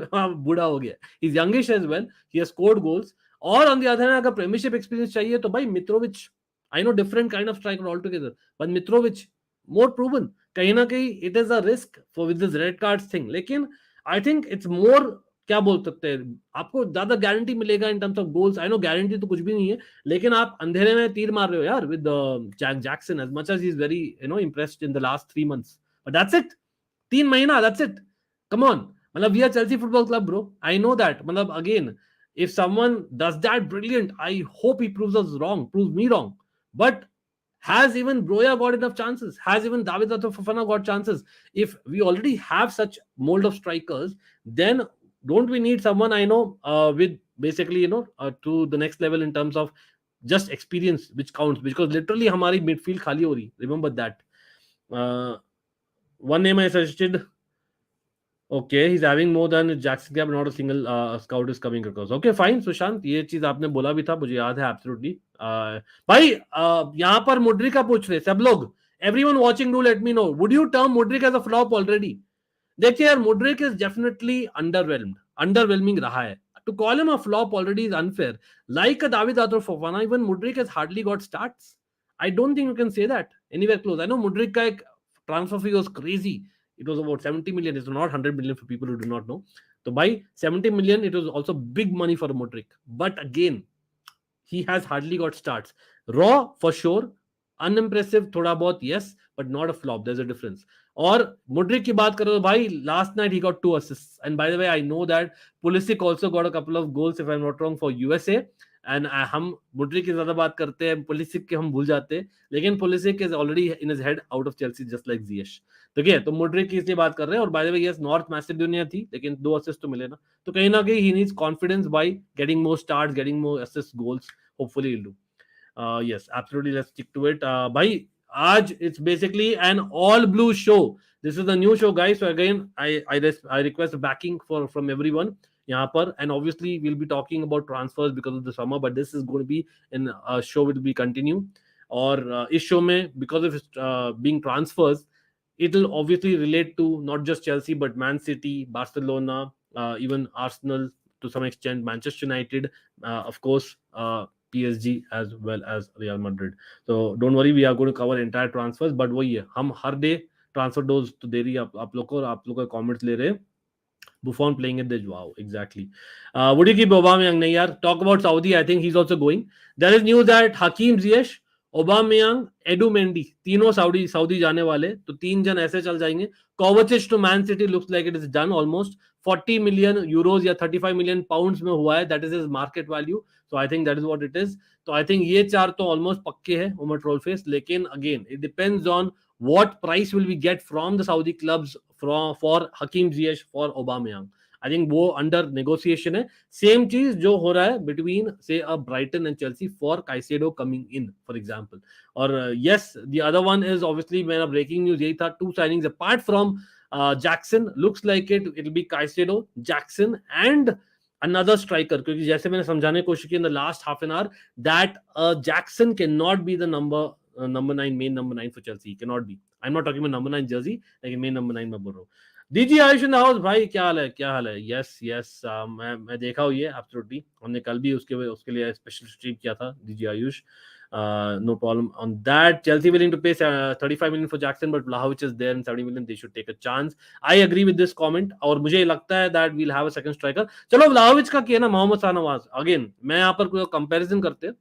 बूढ़ा हो गया. He's youngish as well. He has scored goals. और on the other hand, अगर Premiership experience चाहिए तो भाई Mitrovic, I know different kind of striker altogether, but Mitrovic more proven. कहीं ना कहीं it is a risk for with this red cards thing. लेकिन I think it's more, क्या बोल सकते हैं, आपको ज्यादा गारंटी मिलेगा इन terms of goals. I know guarantee तो कुछ भी नहीं है, लेकिन आप अंधेरे में तीर मार रहे हो यार with Jackson, as much as he is very impressed in the last 3 months, but that's it. 3 महीना, दैट्स इट. कम ऑन, मतलब we are Chelsea football club bro, I know that. मतलब again, if someone does that brilliant, I hope he proves us wrong, proves me wrong, but Has even Broya got enough chances? Has even David Fofana got chances? If we already have such mold of strikers, then don't we need someone, I know, with basically, to the next level in terms of just experience, which counts, because literally हमारी midfield खाली हो रही. Remember that. Uh, one name I suggested. Okay, he's having more than Jackson gap, not a single scout is coming across. Okay, fine, Sushant, ये चीज आपने बोला भी था, मुझे याद है एब्सोल्युटली. भाई यहाँ पर मुड्रिक का पूछ रहे सब लोग. Everyone watching, do let me know. Would you term Mudrik as a flop already? देखिए यार, Mudrik is definitely underwhelming रहा है. To call him a flop already is unfair. Like a David Fofana, even Mudrik has hardly got starts. I don't think you can say that anywhere close. I know Mudrik का एक transfer fee was crazy. It was about 70 million. It's not 100 million for people who do not know. So by 70 million, it was also big money for Mudrik. But again, he has hardly got starts. Raw for sure, unimpressive थोड़ा बहुत, yes, but not a flop. There's a difference. और Mudrik की बात करो तो भाई, last night he got 2 assists. And by the way, I know that Pulisic also got a couple of goals, if I'm not wrong, for USA. And हम Mudrik की ज्यादा बात करते हैं, Pulisic के हम भूल जाते हैं. लेकिन Pulisic is already in his head out of Chelsea, just like Ziyech. देखिए, तो Mudrik की इसलिए बात कर रहे हैं. और by the way, yes, North Macedonia थी, लेकिन 2 assists तो मिले ना. तो कहीं ना कहीं he needs confidence by getting more starts, getting more assists, goals. Hopefully he'll do. Yes, absolutely. Let's stick to it. Bhai, Aaj it's basically an all blue show. This is the new show, guys. So again, I request backing from everyone यहाँ पर, and obviously we'll be talking about transfers because of the summer, but this is going to be in a show will be continue. और इस show में, because of being transfers, it will obviously relate to not just Chelsea but Man City, Barcelona, even Arsenal to some extent, Manchester United, of course, PSG as well as Real Madrid. So don't worry, we are going to cover entire transfers. But वही है, हम हर day transfer dose तो दे रही है आप लोग को, और आप लोग का कमेंट्स ले रहे हैं. Buffon playing at the wow, exactly. Would you keep Aubameyang? नहीं यार. Talk about Saudi. I think he's also going. There is news that Hakim Ziyech, Aubameyang, Edu Mendy, तीनों साउदी जाने वाले. तो 3 जन ऐसे चल जाएंगे. Kovacic to Man City looks like it is done almost. 40 million euros या 35 million pounds में हुआ है. That is his market value. So I think that is what it is. So I think ये 4 तो almost पक्के हैं Umar Trollface. लेकिन again, it depends on what price will we get from the Saudi clubs for Hakim Ziyech, for Aubameyang. I think वो under negotiation है. Same चीज जो हो रहा है between say a Brighton and Chelsea for Caicedo coming in, for example. और yes, the other one is obviously मेरा breaking news यही था, 2 signings apart from Jackson. Looks like it'll be Caicedo, Jackson and another striker. क्योंकि जैसे मैंने समझाने की कोशिश की in the last half an hour that Jackson cannot be the number 9, main number 9 for Chelsea. He cannot be. I'm not talking about number 9 jersey, like main number 9 में बोल रहा हूँ. DG Ayush in the house. भाई क्या हाल है? Yes मैं देखा हूँ ये एब्सोल्युटली. हमने कल भी उसके लिए स्पेशल स्ट्रीम किया था. DG Ayush, no problem on that. Chelsea willing to pay 35 million for Jackson, but Vlahovic is there and 70 million. They should take a chance. I agree with this comment. और मुझे लगता है that we'll have a second striker. चलो Vlahovic का किया ना Mohammad Shahnawaz. Again, मैं यहाँ पर कोई कंपैरिजन करते,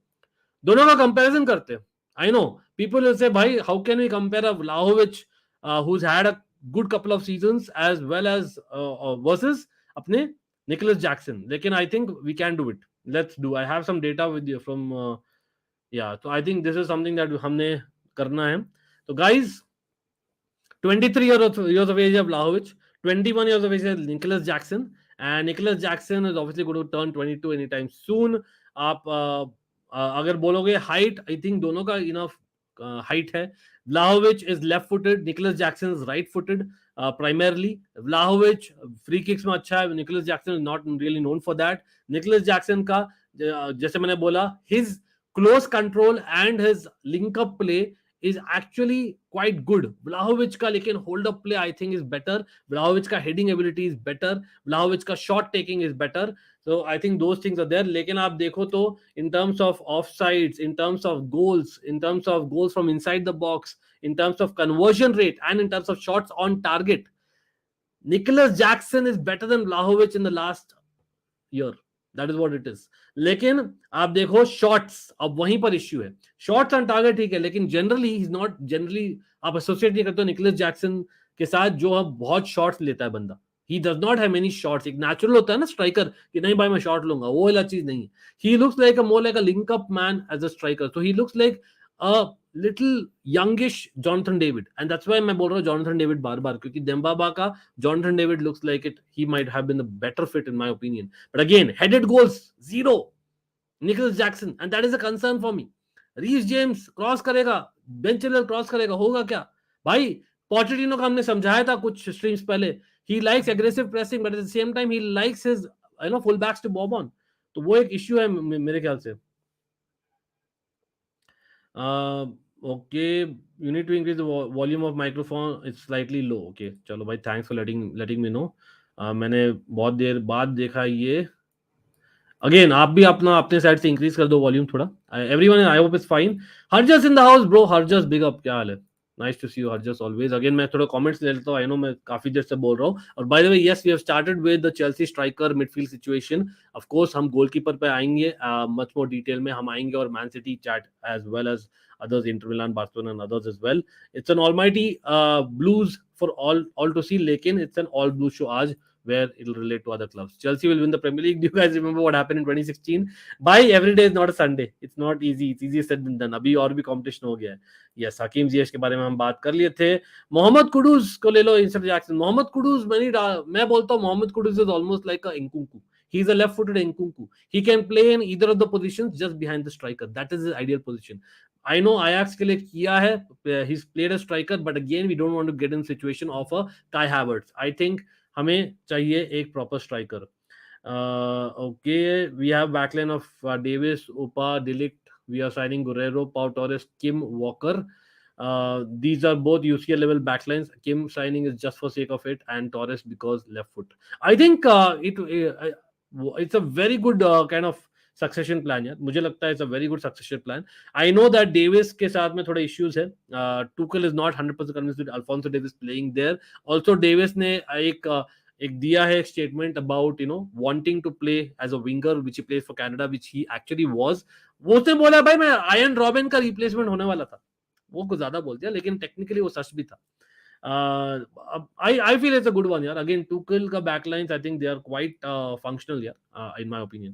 दोनों का कंपैरिजन करते. I know people will say, "Bhai, how can we compare a Vlahovic who's had a good couple of seasons as well as versus अपने Nicolas Jackson?" लेकिन I think we can do it. Let's do. I have some data with you from yeah. So I think this is something that हमने करना है. So guys, 23 years of age of Vlahovic, 21 years of age of Nicolas Jackson, and Nicolas Jackson is obviously going to turn 22 anytime soon. आप अगर बोलोगे height, I think दोनों का enough height है. Vlahovic is left footed, Nicolas Jackson is right footed primarily. Vlahovic free kicks में अच्छा है, Nicolas Jackson is not really known for that. Nicolas Jackson का जैसे मैंने बोला, his close control and his link up play is actually quite good. Vlahovic का लेकिन hold up play I think is better. Vlahovic का heading ability is better. Vlahovic का shot taking is better. So I think those things are there. लेकिन आप देखो तो in terms of offsides, in terms of goals, in terms of goals from inside the box, in terms of conversion rate, and in terms of shots on target, Nicolas Jackson is better than Vlahovic in the last year. That is what it is. लेकिन आप देखो shots, अब वहीं पर issue है. Shots on target ठीक है, लेकिन generally he is not, generally आप एसोसिएट नहीं करते निकोलस जैक्सन के साथ जो अब बहुत शॉट्स लेता है बंदा. He does not have many shots. एक नेचुरल होता है ना स्ट्राइकर कि नहीं भाई मैं शॉट लूंगा, वो वाला चीज नहीं है. He looks like a more like a link up man as a striker. So he looks like little youngish Jonathan David, and that's why मैं बोल रहा हूँ जॉनथन डेविड बार बार, क्योंकि डेम्बाबा का Jonathan David looks like it he might have been the better fit in my opinion, but again headed goals zero, Nicolas Jackson, and that is a concern for me. Reece James cross करेगा, Ben Chilwell cross करेगा, होगा क्या भाई? Pochettino का हमने समझाया था कुछ स्ट्रीम्स पहले, he likes aggressive pressing but at the same time he likes his full backs to बॉब ऑन, तो वो एक इश्यू है मेरे ख्याल से। Okay, you need to increase the volume of microphone, it's slightly low. Okay चलो भाई, thanks for letting me know. मैंने बहुत देर बाद देखा ये। अगेन आप भी अपना अपने साइड से इंक्रीज कर दो वॉल्यूम थोड़ा। Everyone I hope is fine. Harjas in the house bro, Harjas big up, क्या हाल है? Nice to see you Harjas always. Again मैं थोड़ा कमेंट्स ले लेता हूँ, आई नो मैं काफी देर से बोल रहा हूँ। और by the way yes, we have started with the Chelsea striker midfield situation. Of course हम गोलकीपर पे आएंगे मच मोर डिटेल में हम आएंगे, और Man City chat as well as others, Inter Milan, Barcelona and others as well. It's an almighty blues for all to see, lekin it's an all blue show aaj, where it'll relate to other clubs. Chelsea will win the Premier League. Do you guys remember what happened in 2016? Bhai, every day is not a Sunday. It's not easy. It's easier said than done. अभी और भी competition हो गया है. Yes, हकीम जियश के बारे में हम बात कर लिए थे. मोहम्मद कुडूस को ले लो इंस्टेड जैक्सन. मोहम्मद कुडूस मैं बोलता हूँ Mohammad Kudus is almost like a Nkunku. He's a left-footed Nkunku. He can play in either of the positions just behind the striker. That is his ideal position. I know Ajax के लिए किया है. He's played a striker, but again we don't want to get in situation of a Kai Havertz. I think हमें चाहिए एक proper striker. Okay, we have backline of Davies, Opa, de Ligt. We are signing Guerreiro, Pau Torres, Kim, Walker. These are both UCL level backlines. Kim signing is just for sake of it, and Torres because left foot. I think it's a very good kind of succession plan यार. मुझे लगता है it's a very good succession plan. I know that Davies के साथ में थोड़े issues है. Tuchel is not 100% convinced with Alfonso Davies playing there. Also Davies ने एक दिया है statement about wanting to play as a winger which he plays for Canada, which he actually was. वो उसने बोला भाई मैं आयन रॉबिन का रिप्लेसमेंट होने वाला था. वो कुछ ज्यादा बोल दिया, लेकिन टेक्निकली वो सच भी था. I feel it's a good one, yeah. Again, Tuchel ka backlines, I think they are quite functional, yeah, in my opinion.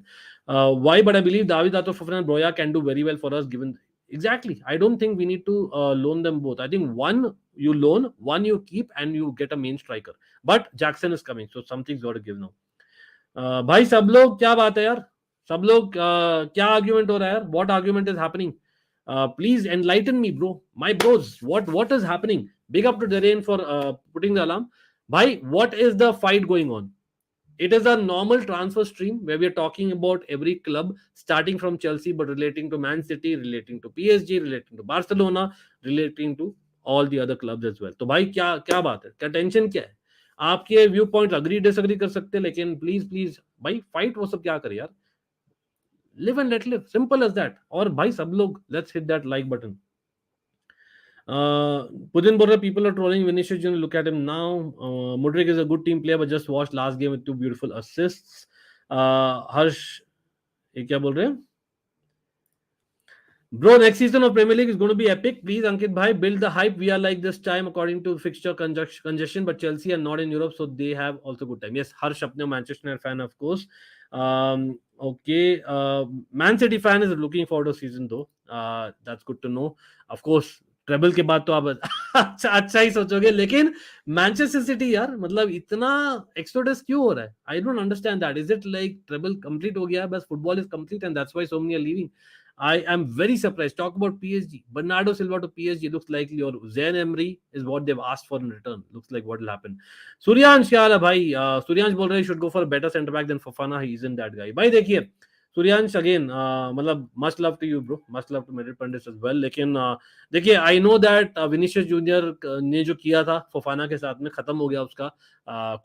Why? But I believe David Ato Fofana and Broya can do very well for us. Given exactly, I don't think we need to loan them both. I think one you loan, one you keep, and you get a main striker. But Jackson is coming, so something's got to give now. भाई सब लोग क्या बात है यार? सब लोग क्या आर्ग्यूमेंट हो रहा है यार? What argument is happening? Please enlighten me, bro. My bros, what is happening? Big up to Darren for putting the alarm. Bhai, what is the fight going on? It is a normal transfer stream where we are talking about every club, starting from Chelsea, but relating to Man City, relating to PSG, relating to Barcelona, relating to all the other clubs as well. तो भाई क्या बात है? क्या tension क्या है? आपके view point agree disagree कर सकते हैं, लेकिन प्लीज भाई फाइट वो सब क्या करे यार? Live and let live, simple as that. और भाई सब लोग let's hit that like button. Pudin Borra, people are trolling Vinicius Junior. Look at him now. Mudrik is a good team player, but just watched last game with 2 beautiful assists. Harsh, ये क्या बोल रहे हैं? Bro, next season of Premier League is going to be epic. Please, Ankit bhai, build the hype. We are like this time according to fixture congestion, but Chelsea are not in Europe, so they have also good time. Yes, Harsh, apne Manchester United fan, of course. Okay, Man City fan is looking forward to season though. That's good to know. Of course, treble के बाद तो आप अच्छा ही सोचोगे, लेकिन Manchester city यार मतलब इतना एक्सोडस क्यों हो रहा है? I don't understand that. Is it like treble complete हो गया है, बस football is complete and that's why so many are leaving? I am very surprised. Talk about PSG. Bernardo Silva to PSG looks likely, or Zayn Emery is what they've asked for in return. Looks like what will happen. Suryansh क्या हाल है भाई? Suryansh बोल रहे हैं should go for a better centre back than Fofana. He isn't that guy. भाई देखिए Suryansh again मतलब much love to you bro, much love to Merit Pandit as well. लेकिन देखिए I know that Vinicius Junior ने जो किया था फोफाना के साथ में खत्म हो गया उसका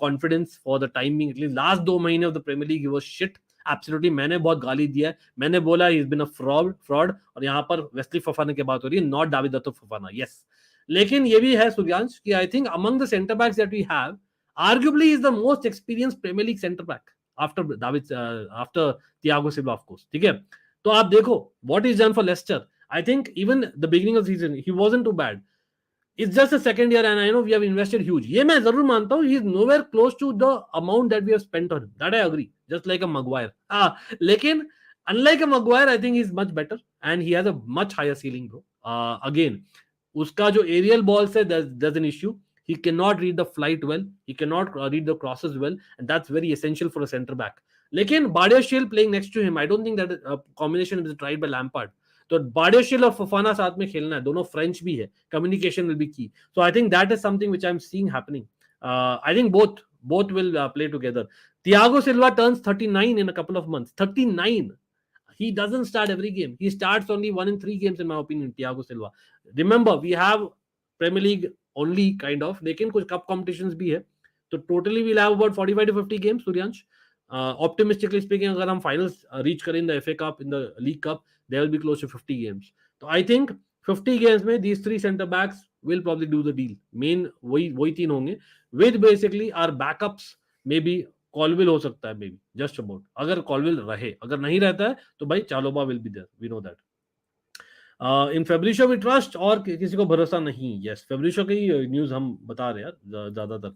confidence for the time being. At least last 2 महीने of the Premier League he was shit. Absolutely मैंने बहुत गाली दिया है, मैंने बोला he is been a fraud. और यहाँ पर वेस्ली फोफाना की बात हो रही है, not David Datro Fofana. Yes, लेकिन ये भी है सूर्यांश कि I think among the centre backs that we have, arguably is the most experienced Premier League centre back after David after Thiago Silva, of course. ठीक है, तो आप देखो what he's done for Leicester. I think even the beginning of the season he wasn't too bad. It's just a second year and I know we have invested huge. ये मैं जरूर मानता हूँ, he is nowhere close to the amount that we have spent on him. That I agree. Just like a Maguire. लेकिन unlike a Maguire, I think he's much better and he has a much higher ceiling, bro. Again, उसका जो aerial balls है, there's an issue. He cannot read the flight well. He cannot read the crosses well, and that's very essential for a centre back. लेकिन Badiashile playing next to him, I don't think that combination is tried by Lampard. तो Badiashile और Fofana साथ में खेलना है, दोनों French भी है. Communication will be key. So I think that is something which I'm seeing happening. I think both will play together. Thiago Silva turns 39 in a couple of months. 39. He doesn't start every game. He starts only 1 in 3 games, in my opinion, Thiago Silva. Remember, we have Premier League only, kind of. लेकिन कुछ cup competitions भी है. तो totally we'll have about 45 to 50 games, Suryansh. Optimistically speaking, अगर हम finals reach करें in the FA Cup, in the League Cup, there will be close to 50 games. So I think 50 games में these 3 centre backs will probably do the deal. Main वही 3 होंगे. With basically our backups, maybe कॉलविल हो सकता है, may be just about. अगर कॉलविल रहे, अगर नहीं रहता है तो भाई Chalobah will be there, we know that. In Fabrizio we trust, और किसी को भरोसा नहीं. यस, फेब्रिशो की न्यूज हम बता रहे हैं यार ज्यादातर.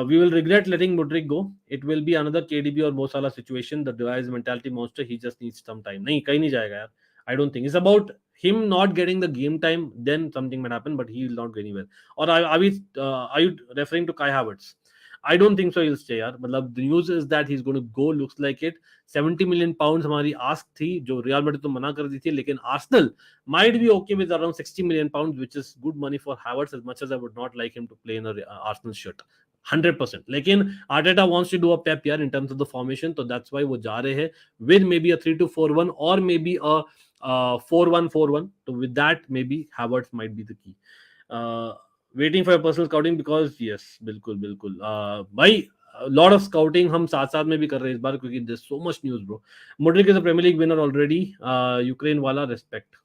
We will regret letting Modric go. It will be another KDB और Mo Salah situation. The device mentality monster, he just needs some time. नहीं, कहीं नहीं जाएगा यार. I don't think it's about him not getting the game time. Then something might happen, but he will not go anywhere. Or are you referring to Kai Havertz? I don't think so he'll stay यार. मतलब the news is that he's going to go, looks like it. 70 million pounds हमारी ask थी, जो real Madrid तो मना कर दी थी, लेकिन Arsenal might be okay with around 60 million pounds, which is good money for Havertz, as much as I would not like him to play in a Arsenal shirt. 100%. लेकिन Arteta wants to do a pep यार in terms of the formation, तो that's why वो जा रहे हैं with maybe a 3-2-4-1 or maybe a 4-1-4-1. So with that, maybe Havertz might be the key. Waiting for your personal scouting because yes, बिल्कुल भाई, lot of scouting हम साथ में भी कर रहे हैं इस बार, क्योंकि there's so much news, bro. Modric is a Premier League winner already. Ukraine वाला respect.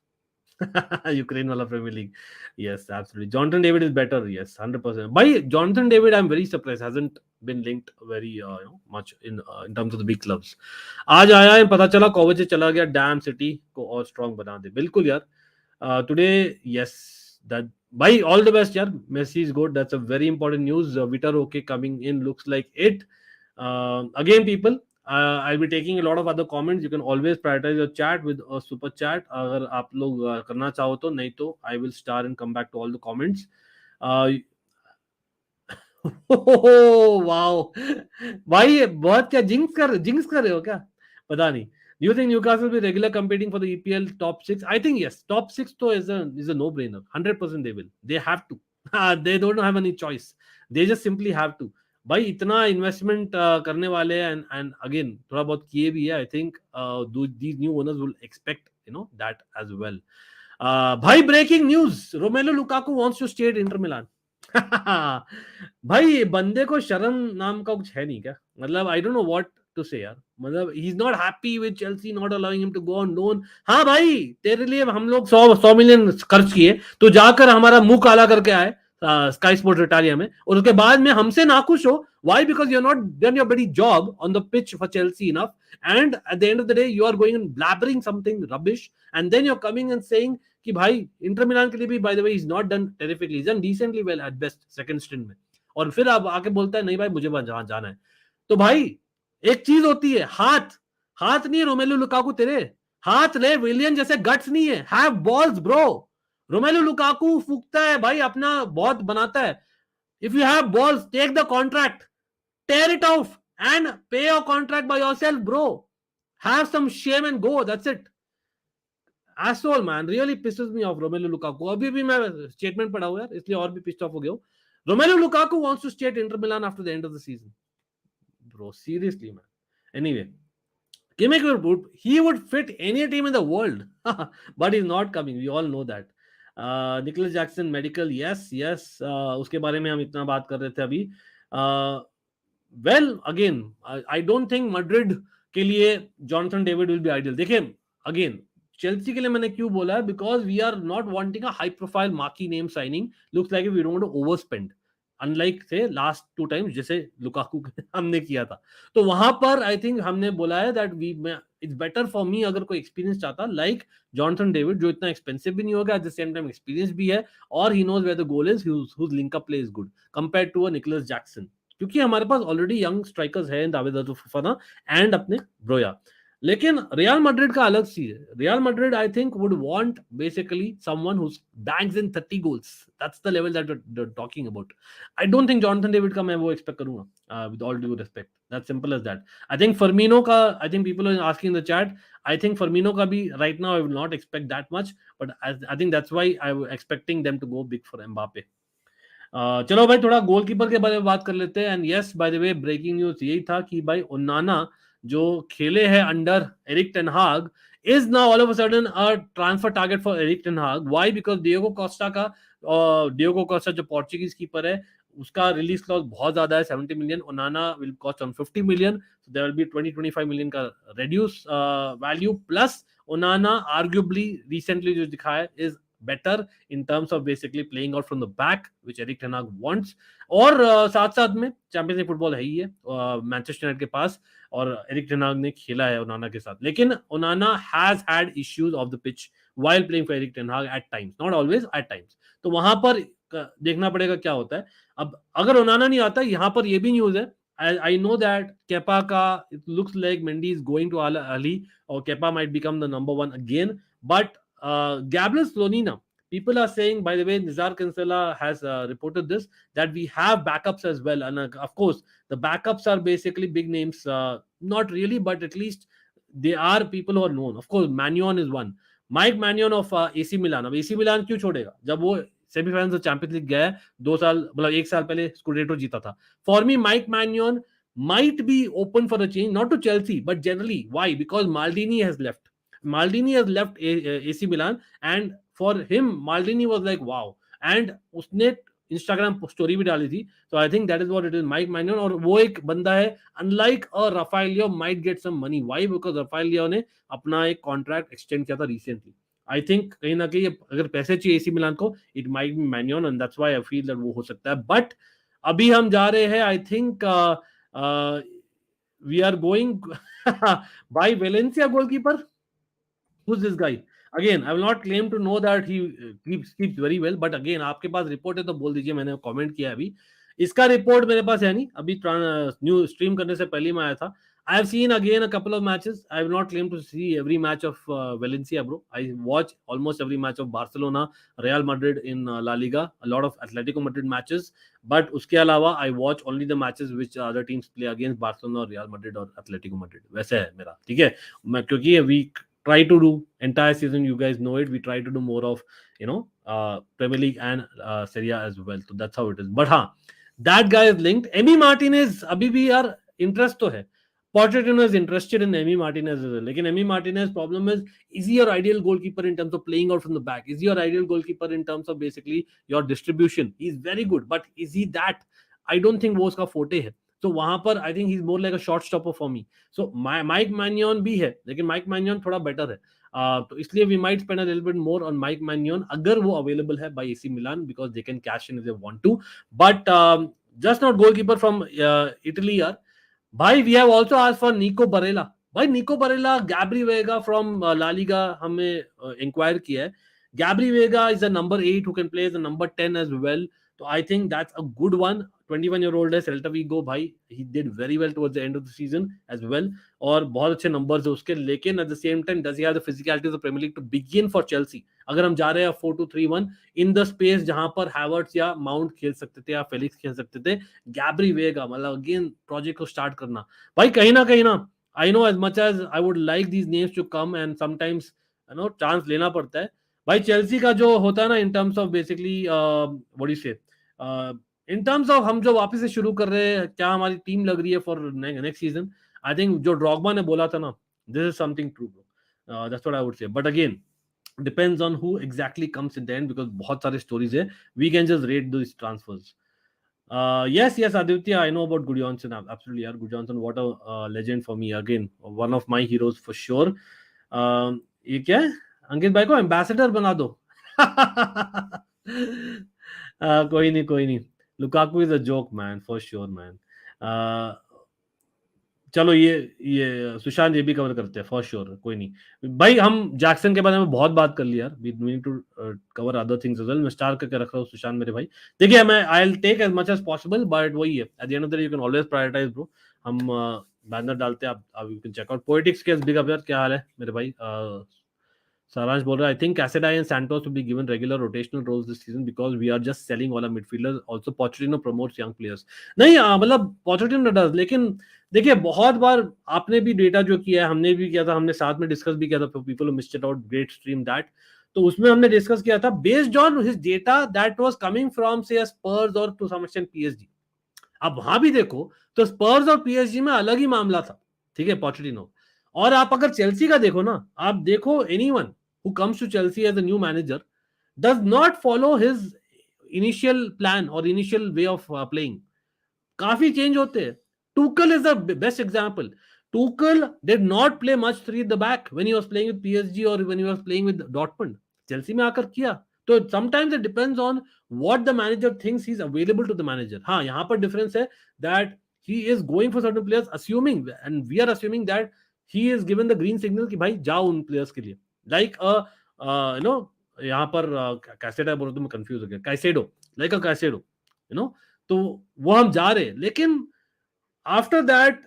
Ukraine वाला Premier League. Yes, absolutely. Jonathan David is better. Yes, 100%. भाई Jonathan David, I'm very surprised, hasn't been linked very much in terms of the big clubs. आज आया है, पता चला Kovacic चला गया, damn City को और strong बना दे. बिल्कुल यार. Today, yes, that भाई all the best यार. Messi is good. That's a very important news. Vitor okay coming in, looks like it. Again, people, I'll be taking a lot of other comments. You can always prioritize your chat with a super chat. अगर आप लोग करना चाहो तो, नहीं तो I will star and come back to all the comments. Wow, भाई बहुत क्या जिंक्स कर रहे हो क्या? पता नहीं. Do you think Newcastle will be regular competing for the EPL top 6? I think yes. Top 6 though is a no-brainer. 100% they will. They have to. They don't have any choice. They just simply have to. भाई इतना investment करने वाले हैं, and again थोड़ा बहुत किए भी है. I think these new owners will expect that as well. भाई breaking news. Romelu Lukaku wants to stay at Inter Milan. भाई बंदे को शर्म नाम का कुछ है नहीं क्या? मतलब I don't know what to say यार. मतलब he's not happy with Chelsea not allowing him to go on loan. हाँ भाई, तेरे लिए हम लोग 100 मिलियन खर्च किए, तो जाकर हमारा मुंह काला करके आए स्काई स्पोर्ट्स इटालिया में, और उसके बाद में हमसे नाखुश हो. Why? Because you're not done your bloody job on the pitch for Chelsea enough, and at the end of the day you are going and blabbering something rubbish, and then you're coming and saying कि भाई Inter Milan के लिए भी by the way he's not done terrifically, he's done decently well at best second stint में, और फिर अब आके बोलता है नहीं भाई मुझे वहां जाना है. तो भाई एक चीज होती है, हाथ नहीं है रोमेलू लुकाकू, तेरे हाथ ले, विलियन जैसे गट्स नहीं है. Have balls bro. Romelu Lukaku फूकता है भाई, अपना बहुत बनाता है. If you have balls, take the contract, tear it off and pay your contract by yourself bro. Have some shame and go, that's it. Asshole man, really pisses me off Romelu Lukaku. अभी भी मैं statement पढ़ा हुआ यार, इसलिए और भी pissed off हो गया हूं. Romelu Lukaku wants to stay at Inter Milan after the end of the season. Bro, seriously man. Anyway, Kimmich he would fit any team in the world. But he's not coming. We all know that. Nicolas Jackson medical, yes. उसके बारे में हम इतना बात कर रहे थे अभी. Well, again, I don't think Madrid के लिए Jonathan David will be ideal. देखिए, again, चेल्सी के लिए मैंने क्यों बोला है, because we are not wanting a high profile marquee name signing. Looks like we don't want to overspend, unlike से लास्ट 2 टाइम्स जैसे लुकाकू हमने किया था. तो वहां पर आई थिंक हमने बोला है that it's better for me, अगर कोई एक्सपीरियंस चाहता लाइक जॉनसन डेविड, जो इतना एक्सपेंसिव भी नहीं होगा, at the same time experience भी है, और he knows where the goal is, whose link up play is good compared to a Nicolas Jackson. क्योंकि हमारे पास ऑलरेडी यंग स्ट्राइकर्स हैं, दावेद फफाना एंड अपने ब्रोया. लेकिन रियल मैड्रिड का अलग सी है. Real Madrid I think would want basically someone who bangs in 30 goals. That's the level that we are talking about. I don't think Jonathan David का मैं वो एक्सपेक्ट करूंगा, with all due respect. That's simple as that. I think Firmino का, I think people are asking in the chat, I think Firmino का भी right now I will not expect that much, but I think that's why I am expecting them to go big for Mbappe. चलो भाई थोड़ा goalkeeper के बारे में बात कर लेते हैं. And yes, by the way, breaking news यही था कि भाई ओनाना जो खेले हैं under Erik ten Hag is now all of a sudden a transfer target for Erik ten Hag. Why? Because Diogo Costa जो पोर्चुगीज कीपर है, उसका रिलीज क्लॉज बहुत ज्यादा है, 70 million. Onana will cost on 50 million, so there will be 20-25 million का reduce value. Plus ओनाना arguably recently जो दिखाया is better in terms of basically playing out from the back, which Eric Ten Hag wants. और साथ साथ में champions league football है ही है Manchester United के पास, और एरिक टेन हाग ने खेला है ओनाना के साथ. लेकिन ओनाना has had issues of the pitch while playing for Eric Ten Hag at times, not always, at times. तो वहां पर देखना पड़ेगा क्या होता है. अब अगर ओनाना नहीं आता, यहाँ पर ये भी न्यूज है. I know that Kepa का it looks like Mendy is going to Al Ali, or Kepa might become the number one again. But Gabriel Slonina, people are saying, by the way, Nizar Kinsella has reported this, that we have backups as well. And of course, the backups are basically big names. Not really, but at least they are people who are known. Of course, Maignan is one. Mike Maignan of AC Milan. अब AC Milan क्यों छोड़ेगा जब वो semifinal से champions league गया है 2 साल, मतलब 1 साल पहले स्कूडेटो जीता था. फॉर मी माइक मैन्योन might be open for a change, not to Chelsea, but generally. Why? Because Maldini has left. Maldini has left AC Milan, and for him, Maldini was like, wow. And उसने Instagram story भी डाली थी. So I think that is what it is. Mike Maignan, और वो एक बंदा है, unlike a Rafael Leao might get some money. Why? Because Rafael Leao ने अपना एक कॉन्ट्रैक्ट एक्सटेंड किया था रिसेंटली. आई थिंक कहीं ना कहीं अगर पैसे चाहिए एसी मिलान को, इट माइट बी मैन्योन, and that's why I feel that वो हो सकता है. बट अभी हम जा रहे हैं, I think we are going by Valencia goalkeeper. Who's this guy? Again, I will not claim to know that he keeps very well, but again, आपके पास रिपोर्ट है तो बोल दीजिए. मैंने कमेंट किया अभी, इसका रिपोर्ट मेरे पास है नहीं, अभी न्यू स्ट्रीम करने से पहले मैं आया था. I have seen again a couple of matches. I will not claim to see every match of Valencia, bro. I watch almost every match of Barcelona, Real Madrid in La Liga, a lot of Atletico Madrid matches. But उसके अलावा I watch only the matches which other teams play against Barcelona, Real Madrid और Atletico Madrid. वैसे है मेरा, ठीक है. मैं क्योंकि we try to do entire season, you guys know it, we try to do more of, Premier League and Serie A as well. So that's how it is. But हाँ, that guy is linked. Emi Martinez अभी भी यार interest तो है. Pochettino is interested in Emi Martinez as well. लेकिन Emi Martinez problem is he your ideal goalkeeper in terms of playing out from the back? Is he your ideal goalkeeper in terms of basically your distribution? He's very good, but is he that? I don't think वो उसका forte है. तो वहां पर I think he is more like a shot stopper for me. So Mike मैन्योन भी है, लेकिन माइक मैन्योन थोड़ा बेटर है. तो इसलिए we might spend a little bit more on Mike मैन्योन अगर वो अवेलेबल है by AC Milan, because they can cash in if they want to. But just not goalkeeper from Italy यार. भाई we have also asked for Nico Barella. भाई Nico Barella, Gabri Veiga from La Liga हमें inquire किया है. Gabri Veiga is the number 8 who can play as a number 10 as well. So I think that's a good one. 21-year-old है, Celta Vigo भाई, he did very well towards the end of the season as well, और बहुत अच्छे numbers है उसके. लेकिन at the same time does he have the physicality of the Premier League to begin for Chelsea? अगर हम जा रहे हैं 4-2-3-1 in the space जहां पर हैवर्ट्स या माउंट खेल सकते थे या फेलिक्स खेल सकते थे, गैब्री वेगा मतलब अगेन प्रोजेक्ट को स्टार्ट करना भाई. कहीं ना I know as much as I would like these names to come, and sometimes chance लेना पड़ता है भाई. चेल्सी का जो होता है ना, इन terms of basically what do you से, इन टर्म्स ऑफ हम जो वापस से शुरू कर रहे हैं, क्या हमारी टीम लग रही है for next season. I think जो ड्रॉगबा ने बोला था ना, this is something true, that's what I would say. But again depends on who exactly comes in the end, because बहुत सारे स्टोरीज है. We can just rate this transfers. Yes, Aditya, I know about Gudjonson. Absolutely, yaar. Gudjonson, what a legend for me. Again, one of my heroes for sure. ये क्या है? अंकित भाई को ambassador बना दो. कोई नहीं. Lukaku is a joke, man, for sure, man. चलो ये सुशांत ये भी कवर करते हैं फॉर श्योर. कोई नहीं भाई, हम जैक्सन के बारे में बहुत बात कर ली यार. We need to cover other things as well. मैं स्टार करके रख रहा हूँ सुशांत मेरे भाई. देखिए, मैं I will take as much as possible, but वही है, at the end of the day you can always prioritise bro. हम बैनर डालते हैं आप you can check out Poetics Kes big up यार क्या हाल है मेरे भाई सारांश बोल रहा है I think Casadei and Santos will be given regular rotational roles this season because we are just selling all our midfielders also Pochettino promotes young players नहीं मतलब Pochettino does लेकिन देखिए बहुत बार आपने भी डेटा जो किया है हमने भी किया था हमने साथ में डिस्कस भी किया था people missed it out great stream that तो उसमें हमने डिस्कस किया था based on his data that was coming from से स्पर्स और टू सम एक्सटेंट पीएसजी अब वहां भी देखो तो स्पर्स और पीएसजी में अलग ही मामला था ठीक है पोचेटिनो और आप अगर चेल्सी का देखो ना आप देखो anyone who comes to Chelsea as a new manager does not follow his initial plan or initial way of playing काफी चेंज होते हैं Tuchel is the best example Tuchel did not play much three at the back when he was playing with PSG or when he was playing with Dortmund Chelsea में आकर किया तो sometimes it depends on what the manager thinks he's available to the manager हाँ यहाँ पर difference है that he is going for certain players assuming and we are assuming that he is given the green signal कि भाई जाओ उन players के लिए like you know यहाँ पर कैसेडो बोलो तो मैं कंफ्यूज हो गया Caicedo like a Caicedo you know तो वो हम जा रहे लेकिन after that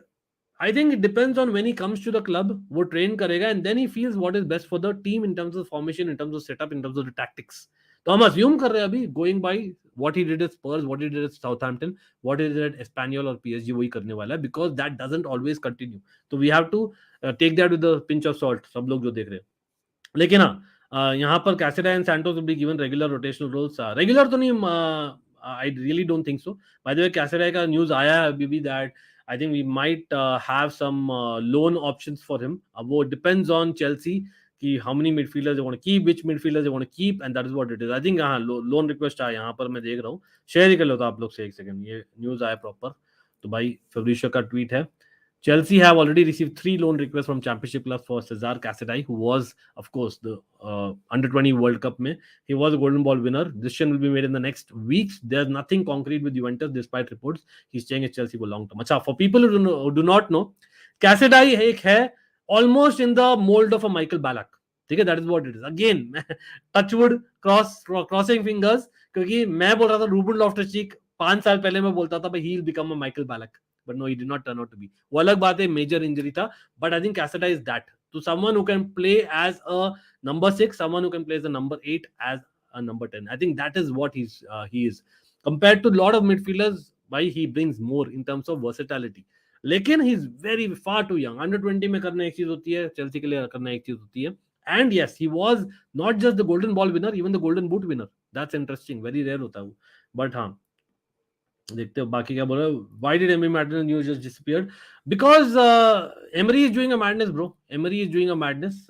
I think it depends on when he comes to the club वो ट्रेन करेगा and then he feels what is best for the team in terms of formation in terms of setup in terms of the tactics तो हम assume कर रहे हैं अभी going by what he did at Spurs, what he did at Southampton, what he did at Espanyol or PSG वही करने वाला है because that doesn't always continue. So we have to take that with a pinch of salt. सब लोग जो देख रहे हैं लेकिन हाँ यहाँ पर Casadei and Santos will be given regular rotational roles regular तो नहीं I really don't think so by the way Casadei का न्यूज आया है अभी भी that I think we might have some loan options for him अब वो depends on Chelsea कि how many midfielders they want to keep which midfielders they want to keep and that is what it is I think हाँ loan request आया यहाँ पर मैं देख रहा हूँ शेयर ही कर लो तो आप लोग से एक सेकंड ये न्यूज आया प्रॉपर तो भाई फेब्रिशियो का ट्वीट है Chelsea have already received 3 loan requests from Championship clubs for Cesar Casadei, who was, of course, the Under-20 World Cup. He was a Golden Ball winner. Decision will be made in the next weeks. There's nothing concrete with Juventus, despite reports. He's staying at Chelsea for long term. Achha, for people who do not know, Casadei एक है almost in the mold of a Michael Ballack. ठीक है, that is what it is. Again, touchwood, crossing fingers. क्योंकि मैं बोल रहा था Ruben लॉफ्टस-चीक 5 साल पहले मैं बोलता था भाई he will become a Michael Ballack. But no, he did not turn out to be. वो अलग बात है मेजर इंजरी था but I think Casadei is that to someone who can play as a number 6 someone who can play as a number 8 as a number 10 I think that is what he is compared to a lot of midfielders why he brings more in terms of versatility लेकिन he is very far too young under 20 में करना एक चीज होती है Chelsea के लिए करना एक चीज होती है and yes he was not just the golden ball winner even the golden boot winner that's interesting very rare होता है वो but हाँ देखते हो बाकी क्या बोल रहे हो why did Emery Martinez news just disappeared because Emery is doing a madness bro Emery is doing a madness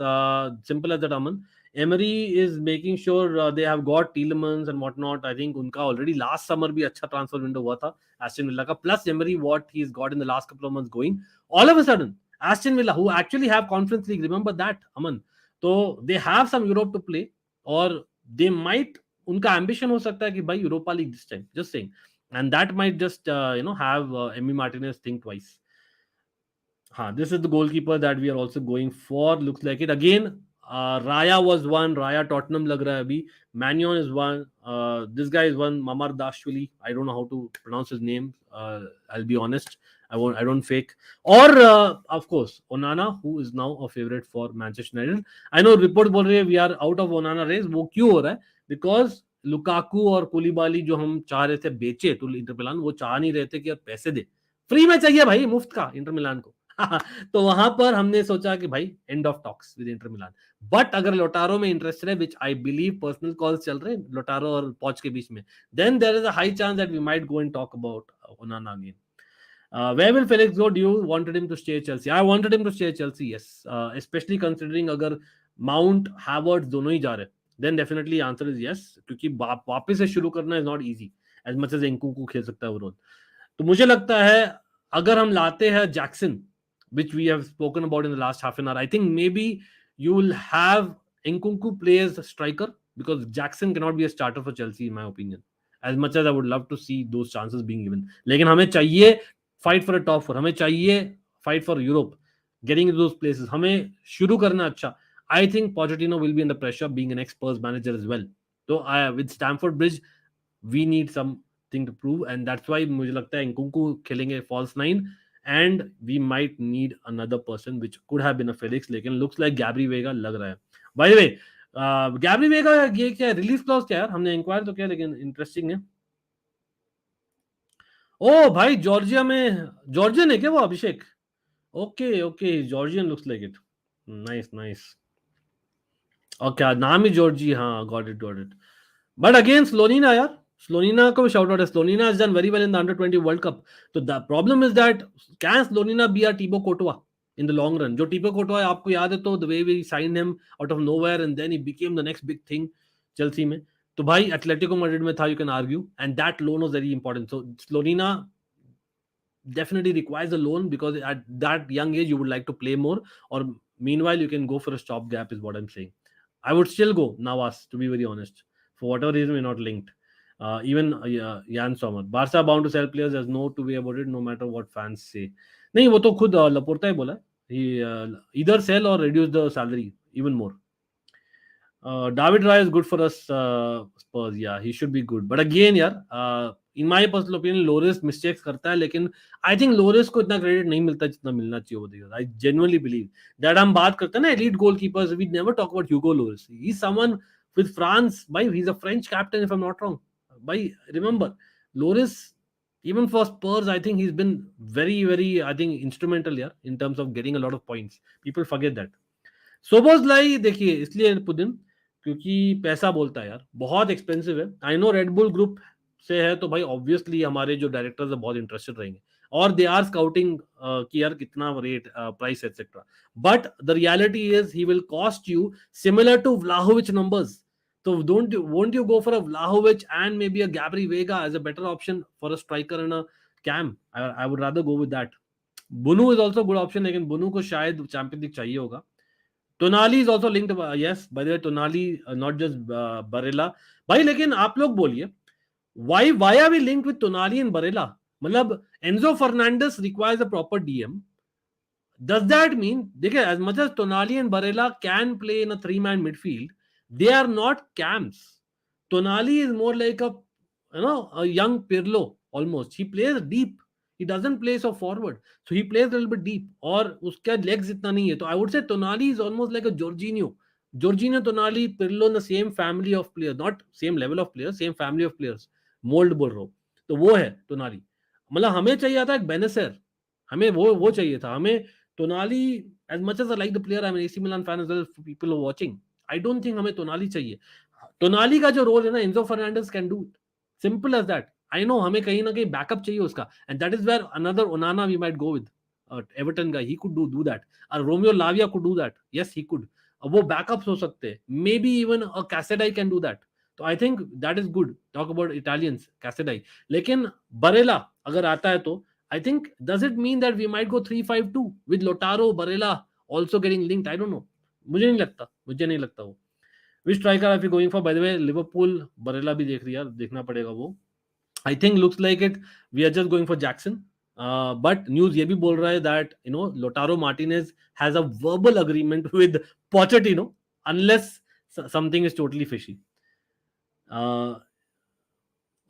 simple as that Aman Emery is making sure they have got Tielemans and whatnot I think उनका already last summer भी अच्छा transfer window हुआ था Aston Villa का plus Emery what he's got in the last couple of months going all of a sudden Aston Villa who actually have Conference League remember that Aman तो they have some Europe to play और they might उनका ambition हो सकता है कि भाई Europa League this time just saying and that might just have Emi Martinez think twice. This is the goalkeeper that we are also going for. Looks like it again. Raya was one. Raya Tottenham lag raha hai abhi. Maignan is one. This guy is one. Mamar Dashwili. I don't know how to pronounce his name. I'll be honest. I don't fake. Or of course Onana, who is now a favorite for Manchester United. I know report बोल रहे हैं we are out of Onana race. वो क्यों हो रहा है? Because Lukaku और कुलीबाली जो हम चाह रहे थे बेचे टू इंटर मिलान वो चाह नहीं रहे थे कि यार पैसे दे फ्री में चाहिए भाई मुफ्त का इंटर मिलान को तो वहां पर हमने सोचा कि भाई end of talks with Inter Milan but अगर लोटारो में इंटरेस्ट है which I believe personal calls चल रहे हैं लोटारो और पॉच के बीच में then there is a high chance that we might go and talk about Onana again where will Felix go? Do you wanted him to stay at Chelsea? I wanted him to stay at Chelsea, yes. Especially considering अगर Mount, Havertz दोनों ही जा रहे then definitely answer is yes क्योंकि वापस से शुरू करना is not easy as much as Nkunku खेल सकता है वो रोल तो मुझे लगता है अगर हम लाते हैं Jackson which we have spoken about in the last half an hour I think maybe you will have Nkunku play as a striker because Jackson cannot be a starter for Chelsea in my opinion as much as I would love to see those chances being given लेकिन हमें चाहिए fight for a top 4 हमें चाहिए fight for Europe getting into those places हमें शुरू करना अच्छा I think Pochettino will be under pressure being an ex-Spurs manager as well. So with Stamford Bridge, we need something to prove and that's why मुझे लगता है Nkunku खेलेंगे false 9 and we might need another person which could have been a Felix, लेकिन looks like Gabri Veiga लग रहा है. By the way, Gabri Veiga ये क्या रिलीज क्लॉज क्या यार, हमने इंक्वायर तो किया लेकिन इंटरेस्टिंग है. ओ भाई जॉर्जिया में, जॉर्जियन है क्या वो Abhishek? Okay okay, Georgian looks like it. Nice nice. Okay नाम ही जॉर्जी, हाँ got it. But again Slonina यार, स्लोनिना को शाउट आउट है. Slonina has done very well in the under 20 World Cup. तो the problem is that can Slonina be a Thibaut Courtois in the long run? जो Thibaut Courtois है आपको याद है तो, the way we sign him out of nowhere and then he became the next big thing Chelsea में. तो भाई Atletico Madrid में था, you can argue, and that loan was very important. So Slonina definitely requires a loan because at that young age you would like to play more, or meanwhile you can go for a stopgap is what I'm saying. I would still go Navas, to be very honest. For whatever reason we're not linked. Even Jan Sommer, Barca bound to sell players, there's no two way about it, no matter what fans say. नहीं वो तो खुद लपोर्टा ही बोला, he either sell or reduce the salary even more. David Raya is good for us, Spurs. Yeah, he should be good. But again, यार, in my personal opinion, Loris mistakes करता है, लेकिन I think Loris को इतना credit नहीं मिलता जितना मिलना चाहिए over the years. I genuinely believe that हम बात करते हैं ना elite goalkeepers, we never talk about Hugo Loris. He's someone with France. By he's a French captain if I'm not wrong. By remember, Loris, even for Spurs, I think he's been very very I think instrumental here in terms of getting a lot of points. People forget that. सोबोसलाई देखिए इसलिए पुदिन क्योंकि पैसा बोलता है यार, बहुत expensive है. I know red bull group से है तो भाई ऑब्वियसली हमारे जो डायरेक्टर्स है बहुत इंटरेस्टेड रहेंगे और दे आर स्काउटिंग कि यार कितना rate price etcetera. But the reality is he will cost you similar to Vlahovic numbers. तो won't you go for a Vlahovic and maybe a Gabri Veiga as a better option for a striker and a cam? I would rather go with that. Bunu is also a good option, लेकिन बुनू को शायद champions league चाहिए होगा. Tonali is also linked, yes, by the way, Tonali, not just Barella. भाई लेकिन आप लोग बोलिए, why are we linked with Tonali and Barella? मतलब Enzo Fernandez requires a proper DM. Does that mean, देखिए, as much as Tonali and Barella can play in a three-man midfield, they are not cams. Tonali is more like a young Pirlo almost. He plays deep. He doesn't play so forward. So he plays a little bit deep. और उसका legs इतना नहीं है. तो I would say Tonali is almost like a Jorginho. Jorginho, Tonali, Pirlo in the same family of players. Not same level of players, same family of players. Mold बोल रहा हूँ. तो वो है Tonali. मतलब हमें चाहिए था एक बेनेसर. हमें वो चाहिए था. हमें Tonali, as much as I like the player, I'm an AC Milan fan as well for people who are watching. I don't think हमें Tonali चाहिए. Tonali का जो रोल है ना, Enzo Fernandez can do it. Simple as that. I know हमें कहीं ना कहीं बैकअप चाहिए उसका, and that is where another Onana we might go with. Everton guy, he could do that. Romeo Lavia could do that. Yes, he could. वो backups हो सकते हैं. Maybe even a Casadei can do that. तो I think that is good. Talk about Italians, Casadei. लेकिन Barella अगर आता है तो I think, does it mean that we might go 3-5-2 with Lautaro, Barella also getting linked? I don't know. मुझे नहीं लगता वो. Which striker are we going for? By the way, Liverpool Barella भी देख रही है, देखना पड़ेगा वो. I think looks like it. We are just going for Jackson. But news ये भी बोल रहा है that Lautaro Martinez has a verbal agreement with Pochettino unless something is totally fishy.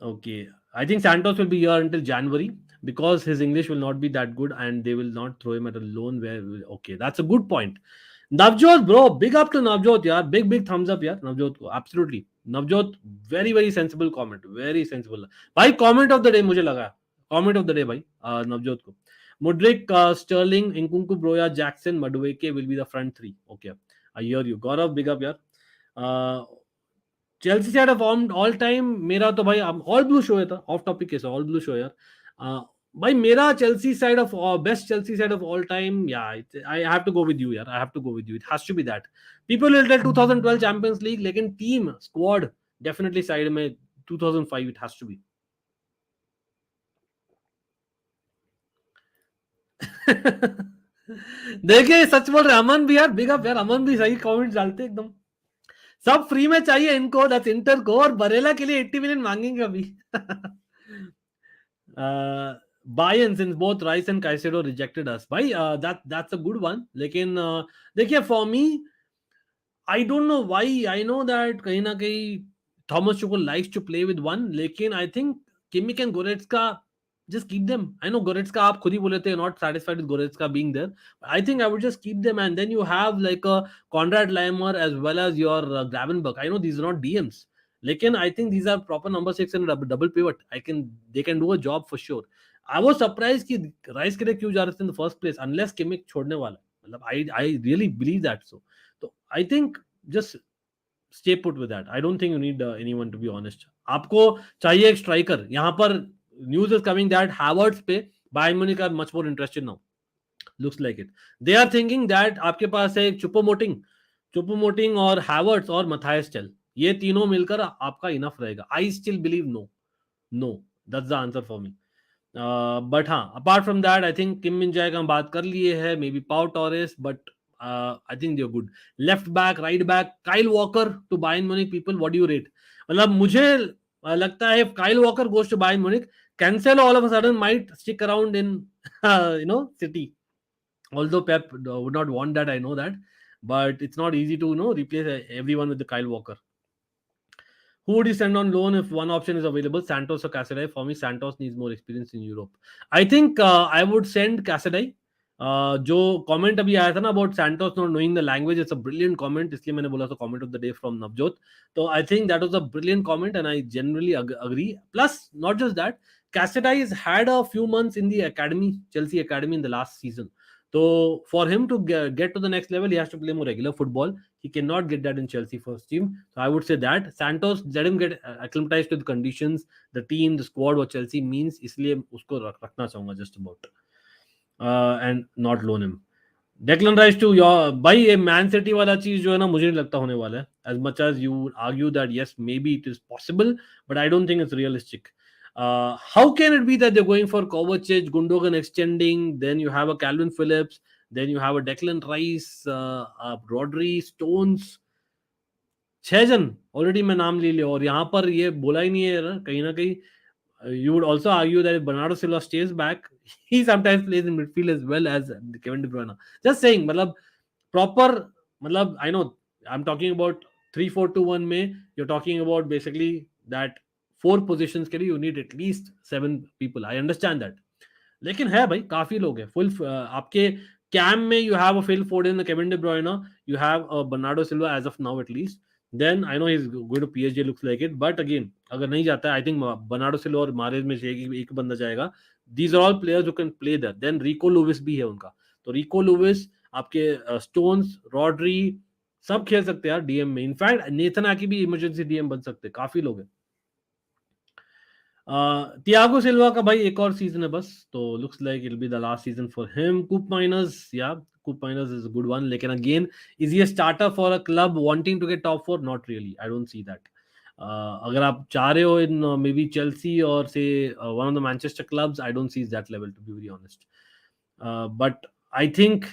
Okay, I think Santos will be here until January because his English will not be that good and they will not throw him at a loan okay, that's a good point. Navjot, bro, big up to Navjot, yaar. Big thumbs up, yaar. Navjot ko, absolutely. Navjot, very very sensible comment, very sensible. Bhai, comment of the day मुझे लगा, comment of the day भाई, Navjot को. Mudrik, Sterling, Nkunku, Broya, Jackson, Madueke will be the front three. Okay, I hear you. Gaurav, big up यार. Chelsea side of all time मेरा तो भाई all blue show है था, off topic कैसा all blue show यार. भाई मेरा Chelsea side of best Chelsea side of all time, या I have to go with you यार, I have to go with you. It has to be that. People will tell 2012 Champions League, लेकिन team squad definitely side में 2005 it has to B. देखिए सच बोल रहे अमन भी यार, big up यार. अमन भी सही कमेंट डालते एकदम. सब फ्री में चाहिए इनको, दैट्स इंटर को, और बरेला के लिए 80 मिलियन मांगेंगे अभी. Bayern, since both Rice and Caicedo rejected us. भाई that's a good one. लेकिन देखिए for me, I don't know why. I know that कहीं ना कहीं Thomas Tuchel likes to play with one, लेकिन I think Kimmich and Goretzka just keep them. I know Goretzka, आप खुद ही बोले थे not satisfied with Goretzka being there. I think I would just keep them, and then you have like a Konrad Laimer as well as your Gravenberch. I know these are not DMs. लेकिन I think these are proper number 6 and double pivot. They can do a job for sure. I was surprised कि rice के लिए क्यों जा रहे थे in the first place unless Kimmich छोड़ने वाला है. मतलब I really believe that. So I think just stay put with that. I don't think you need anyone, to be honest. आपको चाहिए एक स्ट्राइकर. यहाँ पर news is coming that Havertz पे Bayern Munich are much more interested now. Looks like it. They are thinking that आपके पास है चुपोमोटिंग और Havertz और Matthias Tel. ये तीनों मिलकर आपका इनफ रहेगा. I still believe no. That's the answer for me. But हाँ, apart from that I think Kim Min Jae का हम बात कर लिए है, maybe Pau Torres, but I think they are good. Left back, right back, Kyle Walker to Bayern Munich. People what do you rate? मतलब मुझे लगता है Kyle Walker goes to Bayern Munich, Cancelo all of a sudden might stick around in City. Although Pep would not want that, I know that, but it's not easy to replace everyone with the Kyle Walker. Who would you send on loan if one option is available, Santos or Casadei? For me, Santos needs more experience in Europe. I think I would send Casadei. जो comment अभी आया था ना about Santos not knowing the language, it's a brilliant comment, इसलिए मैंने बोला था comment of the day from Navjot. तो I think that was a brilliant comment and I generally agree. Plus not just that, Casadei has had a few months in the academy, Chelsea academy, in the last season. So for him to get to the next level, he has to play more regular football. He cannot get that in Chelsea first team. So I would say that Santos, let him get acclimatized to the conditions, the team, the squad, what Chelsea means. इसलिए उसको रखना चाहूंगा just about, and not loan him. Declan Rice to your भाई, ये man city वाला चीज जो है ना, मुझे नहीं लगता होने वाला है. As much as you would argue that yes, maybe it is possible, but I don't think it's realistic. How can it be that they're going for Kovacic, Gundogan extending, then you have a Calvin Phillips, then you have a Declan Rice, Rodri, Stones, 6 जन already मैं नाम ले लिया, और यहाँ पर ये बोला ही नहीं है ना कहीं. You would also argue that if Bernardo Silva stays back, he sometimes plays in midfield as well as Kevin De Bruyne. Just saying, मतलब proper, मतलब I know I'm talking about 3-4-2-1 में, you're talking about basically that 4 positions के लिए you need at least 7 people. I understand that. लेकिन है भाई, काफी लोग हैं. फुल आपके कैम में you have a Phil Foden, Kevin De Bruyne, you have a Bernardo Silva as of now at least. Then I know he's going to PSG, looks like it, but again अगर नहीं जाता है, I think Bernardo Silva और Moretz में से एक बंदा जाएगा. These are all players who can play there. Then Rico Lewis भी है उनका, तो Rico Lewis, आपके Stones, Rodri, सब खेल सकते हैं यार डीएम में. इनफैक्ट नेथन आकी भी इमरजेंसी डीएम बन सकते हैं, काफी लोग हैं. Thiago Silva का भाई एक और सीजन है बस, तो looks like it'll be the last season for him. Coop Miners, yeah, Coop Miners is a good one. लेकिन again, is he a starter for a club wanting to get top 4? Not really. I don't see that. अगर आप चाह रहे हो in maybe Chelsea or say one of the Manchester clubs, I don't see that level, to be very honest. But I think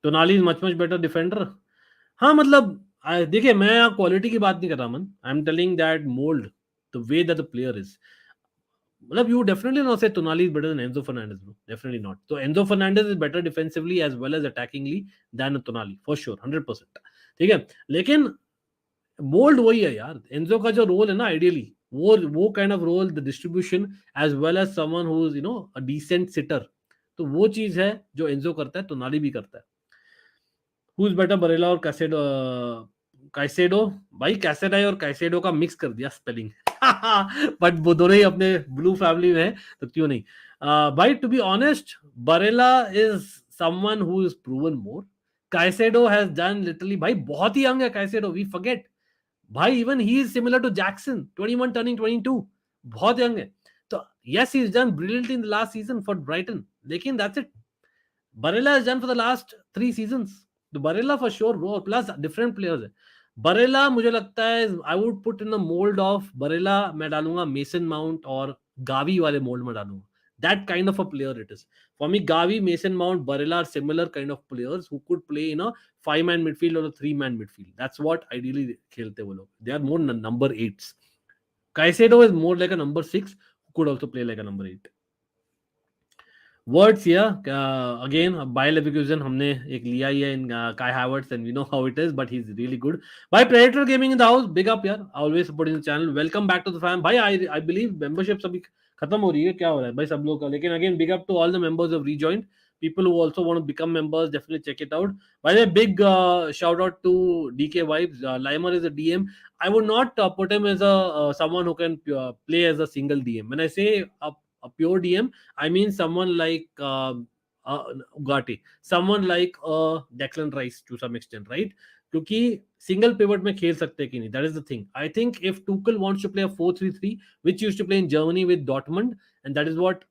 Tonali is much better defender. हाँ मतलब देखिए, मैं quality की बात नहीं कर रहा मन. I am telling that mould, the way that the player is. मतलब you definitely not say Tonali is better than Enzo Fernandez, bro. Definitely not. So Enzo Fernandez is better defensively as well as attackingly than Tonali, for sure, 100%. ठीक है, लेकिन mould वही है यार. Enzo का जो role है ना, आइडियली वो kind of role, the distribution as well as someone who is a decent sitter, तो वो चीज है जो एंजो करता है, टोनाली भी करता है. हु इज बेटर, बरेला और काइसेडो? भाई कैसेडाई और काइसेडो का मिक्स कर दिया स्पेलिंग. बट वो दोनों ही अपने ब्लू फैमिली में है, तो क्यों नहीं. भाई to be honest, Barella is someone who is proven more. Caicedo has done literally, भाई बहुत ही यंग है Caicedo, we forget. भाई even he is similar to Jackson, 21 turning 22, बहुत यंग है. तो yes, he has done brilliantly in the last season for Brighton, लेकिन that's it. Barella has done for the last 3 seasons. तो Barella for sure bro, plus different players है. Barella मुझे लगता है I would put in the mold of Barella, मैं डालूंगा Mason Mount और Gavi वाले मोल्ड में डालूंगा. That kind of a player it is. For me, Gavi, Mason Mount, Barella are similar kind of players who could play in a 5-man midfield or a 3-man midfield. That's what ideally खेलते वो लोग. They are more number 8s. Caicedo is more like a number 6 who could also play like a number 8. Words here, again, Bayer Leverkusen हमने एक लिया ही है in Kai Havertz, and we know how it is, but he's really good. By Predator Gaming in the house, big up यार, always supporting the channel. Welcome back to the fan. भाई I believe memberships अभी खत्म हो रही है, क्या हो रहा है भाई सब लोग का. लेकिन again big up to all the members of rejoined. People who also want to become members, definitely check it out. By the way, big shout out to DK Vibes. Limer is a DM. I would not put him as a someone who can play as a single DM. When I say a pure DM, I mean someone like Ugarte, someone like Declan Rice to some extent, right? क्योंकि single pivot में खेल सकते हैं कि नहीं, that is the thing. I think if Tuchel wants to play a 4-3-3 which used to play in Germany with Dortmund, and that is what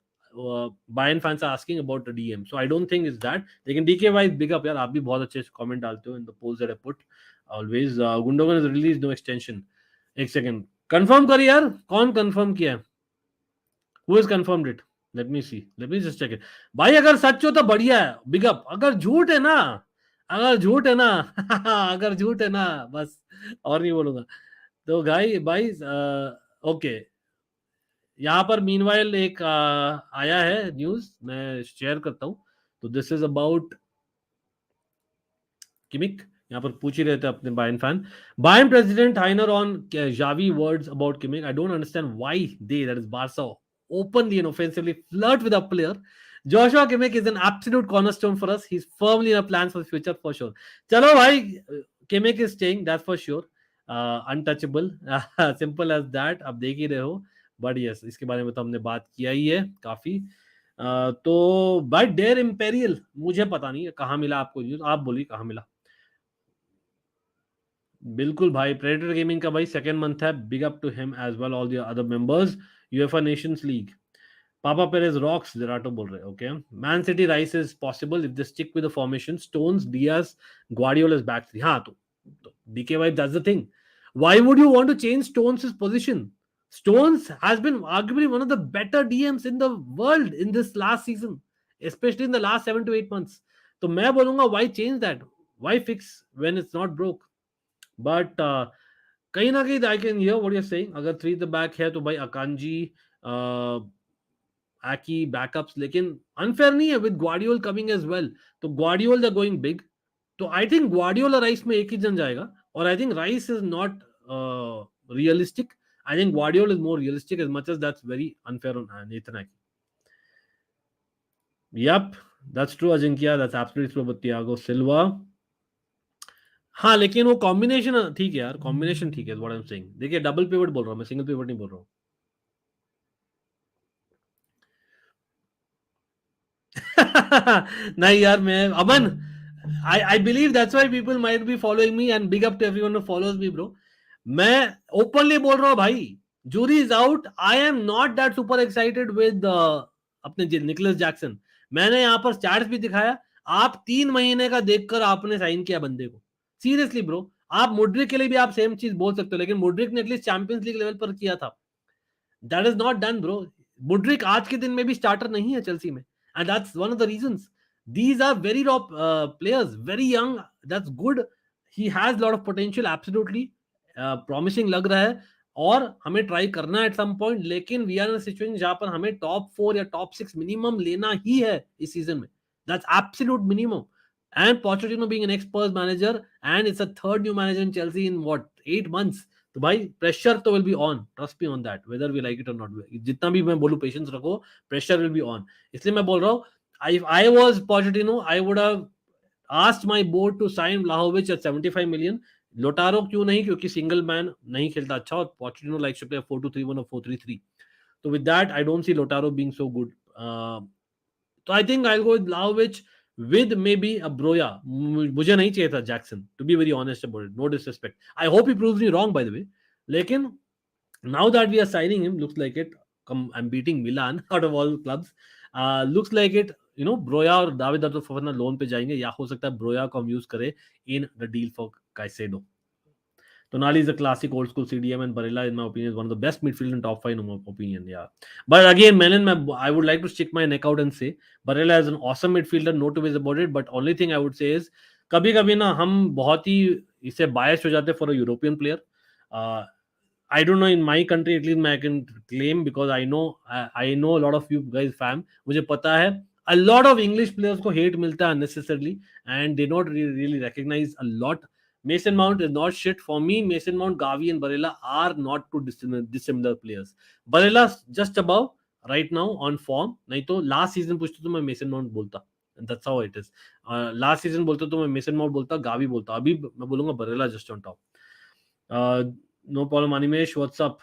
Bayern fans are asking about the DM. So I don't think it's that. लेकिन DK wise big up यार, आप भी बहुत अच्छे comment डालते हो in the polls that I put always. Gundogan is released, no extension. एक second confirm करिए यार, कौन कंफर्म किया है? Who has confirmed it? Let me see. Let me just check it. भाई अगर सच हो तो बढ़िया है, बिग अप. अगर झूठ है ना, अगर झूठ है ना अगर झूठ है ना, बस और नहीं बोलूंगा. तो भाई ओके. यहाँ पर मीनवाइल एक आया है न्यूज, मैं शेयर करता हूँ. तो दिस इज अबाउट किमिक. यहाँ पर पूछ ही रहे थे अपने Bayern fan. Bayern president Hainer on Xavi words about Kimmich. I don't understand why they, that is Barca, openly and offensively flirt with a player. Joshua Kimmich is an absolute cornerstone for us. He's firmly in our plans for the future for sure. चलो भाई, Kimmich is staying, that's for sure. Untouchable, simple as that. आप देख ही रहे हो. But yes, इसके बारे में तो हमने बात किया ही है काफी. तो बाय डेयर इंपेरियल, मुझे पता नहीं कहाँ मिला आपको न्यूज, आप बोलिए कहाँ मिला. बिल्कुल भाई, प्रेडेटर गेमिंग का भाई सेकंड मंथ है. Big up to him as well, all the other members. UEFA Nations League. Papa Perez rocks, Zerato बोल रहे. Okay. Man City Rice is possible if they stick with the formation. Stones, Diaz, Gvardiol is back three. हाँ तो DK vibe, that's the thing. Why would you want to change Stones' position? Stones has been arguably one of the better DMs in the world in this last season, especially in the last 7 to 8 months. तो मैं बोलूंगा why change that? Why fix when it's not broke? But कहीं ना कहीं I can hear what you're saying. अगर 3 the back है तो भाई अकांजी, Aki backups, लेकिन अनफेयर नहीं है with Guardiola coming as well. तो ग्वार्डियोल दे गोइंग बिग. तो आई थिंक ग्वार्डियोल और राइस में एक ही जन जाएगा. और I think Rice is not realistic. I think Gvardiol is more realistic, as much as that's very unfair on Nathan Ake. Yup, that's true Ajinkya, that's absolutely true. Thiago Silva. हाँ लेकिन वो combination ठीक है यार, कॉम्बिनेशन ठीक है. What I am saying, देखिए double pivot बोल रहा हूँ मैं, सिंगल पिवट नहीं बोल रहा हूँ. नहीं यार, मैं अमन, I believe that's why people might be following me, and big up to everyone who follows me, bro. मैं openly बोल रहा हूँ भाई, jury is out. I am not that super excited with अपने निकोलस जैक्सन. मैंने यहाँ पर charts भी दिखाया. आप 3 महीने का देखकर आपने साइन किया बंदे को. सीरियसली ब्रो, आप मुड्रिक के लिए भी आप सेम चीज बोल सकते हो, लेकिन मुड्रिक ने एटलीस्ट चैंपियंस लीग लेवल पर किया था. That is not done bro. Mudryk आज के दिन में भी स्टार्टर नहीं है चेल्सी में, and that's one of the reasons. These are very raw players, very young. That's good. He has a lot of potential, absolutely promising लग रहा है, और हमें ट्राई करना है एट सम पॉइंट. लेकिन वी आर इन सिचुएशन जहां पर हमें टॉप 4 या टॉप 6 मिनिमम लेना ही है इस सीजन में. That's absolute minimum. And Pochettino being an ex-Spurs manager, and it's a third new manager in Chelsea in what 8 months. तो भाई प्रेशर तो will be on, trust me on that, whether we like it और not. जितना भी मैं बोलूं patience रखो, pressure will be on. इसलिए मैं बोल रहा हूँ, if I was Pochettino, I would have asked my board to sign Vlahovic at 75 million. लोटारो क्यों नहीं, क्योंकि सिंगल मैन नहीं खेलता अच्छा, और Pochettino likes to play 4-2-3-1 or 4-3-3. तो with that I don't see Lautaro being so good. तो I think I'll go with Vlahovic with maybe a Broya. मुझे नहीं चाहिए था Jackson, to be very honest about it, no disrespect. I hope he proves me wrong, by the way. लेकिन now that we are signing him, looks like it. I'm beating Milan out of all clubs. Looks like it. You know, Broya और दावेदार तो फफना loan पे जाएंगे, या हो सकता है ब्रोया को हम यूज करें in the deal for Caicedo. Tonali is a classic old school CDM, and Barella, in my opinion, is one of the best midfield in top 5 in my opinion. Yeah, but again, Melon, I would like to stick my neck out and say Barella is an awesome midfielder, no two ways about it. But only thing I would say is कभी कभी ना हम बहुत ही इसे biased हो जाते for a European player. I don't know, in my country at least I can claim, because I know a lot of you guys fam. मुझे पता है a lot of English players को hate मिलता है unnecessarily, and they not really recognize a lot. Mason Mount is not shit. For me, Mason Mount, Gavi and Barella are not too dissimilar players. Barella's just above. right now on form. नहीं तो last season पूछते तो मैं mason mount बोलता. And that's how it is. Last season बोलते तो मैं mason mount बोलता, गावी बोलता. अभी मैं बोलूंगा Barela just on top. No problem Animesh, what's up?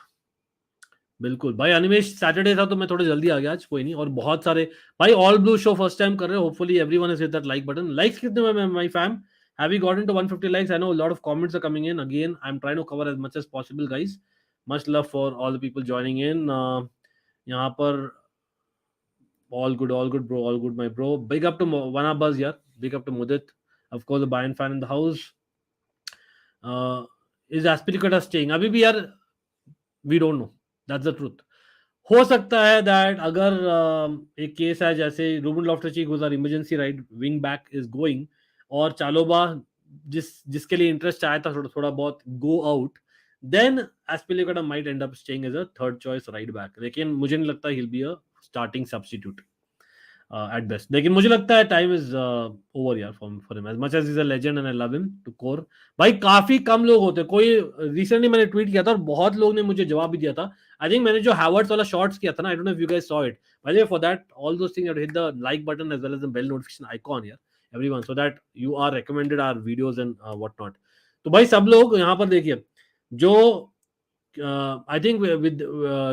बिल्कुल भाई अनिमेश, सैटरडे था तो मैं थोड़ा जल्दी आ गया आज, कोई नहीं. और बहुत सारे भाई all blue show first time कर रहे हो, hopefully everyone has hit that like button. Likes कितने हुए my fam? Have you gotten to 150 likes? I know a lot of comments are coming in. Again I am trying to cover as much as possible guys. Much love for all the people joining in. यहाँ पर all good bro, all good my bro. Big up to Wana Buzz yaar, big up to Mudit, of course the Bayern fan in the house. Is Aspilicueta staying? अभी भी यार we don't know, that's the truth. हो सकता है that अगर एक case है जैसे Ruben लॉफ्टस-चीक who's our emergency right wing back is going, और चालोबा जिसके लिए इंटरेस्ट आया था थोड़ा बहुत go out, then Aspilicueta might end up staying as a third choice right back. लेकिन मुझे नहीं लगता he'll be a starting substitute at best. लेकिन मुझे लगता है time is over यार for him. As much as he's a legend and I love him to core. भाई काफी कम लोग होते हैं. कोई recently मैंने ट्वीट किया था और बहुत लोग ने मुझे जवाब भी दिया था. I think मैंने जो Havertz वाला शॉर्ट्स किया था ना, I don't know if you guys saw it. By the way, for that, all those things, you have to hit the like button as well as the bell notification icon here, everyone, so that you are recommended our videos and whatnot. तो भाई सब लोग यहाँ पर देखिए जो I think with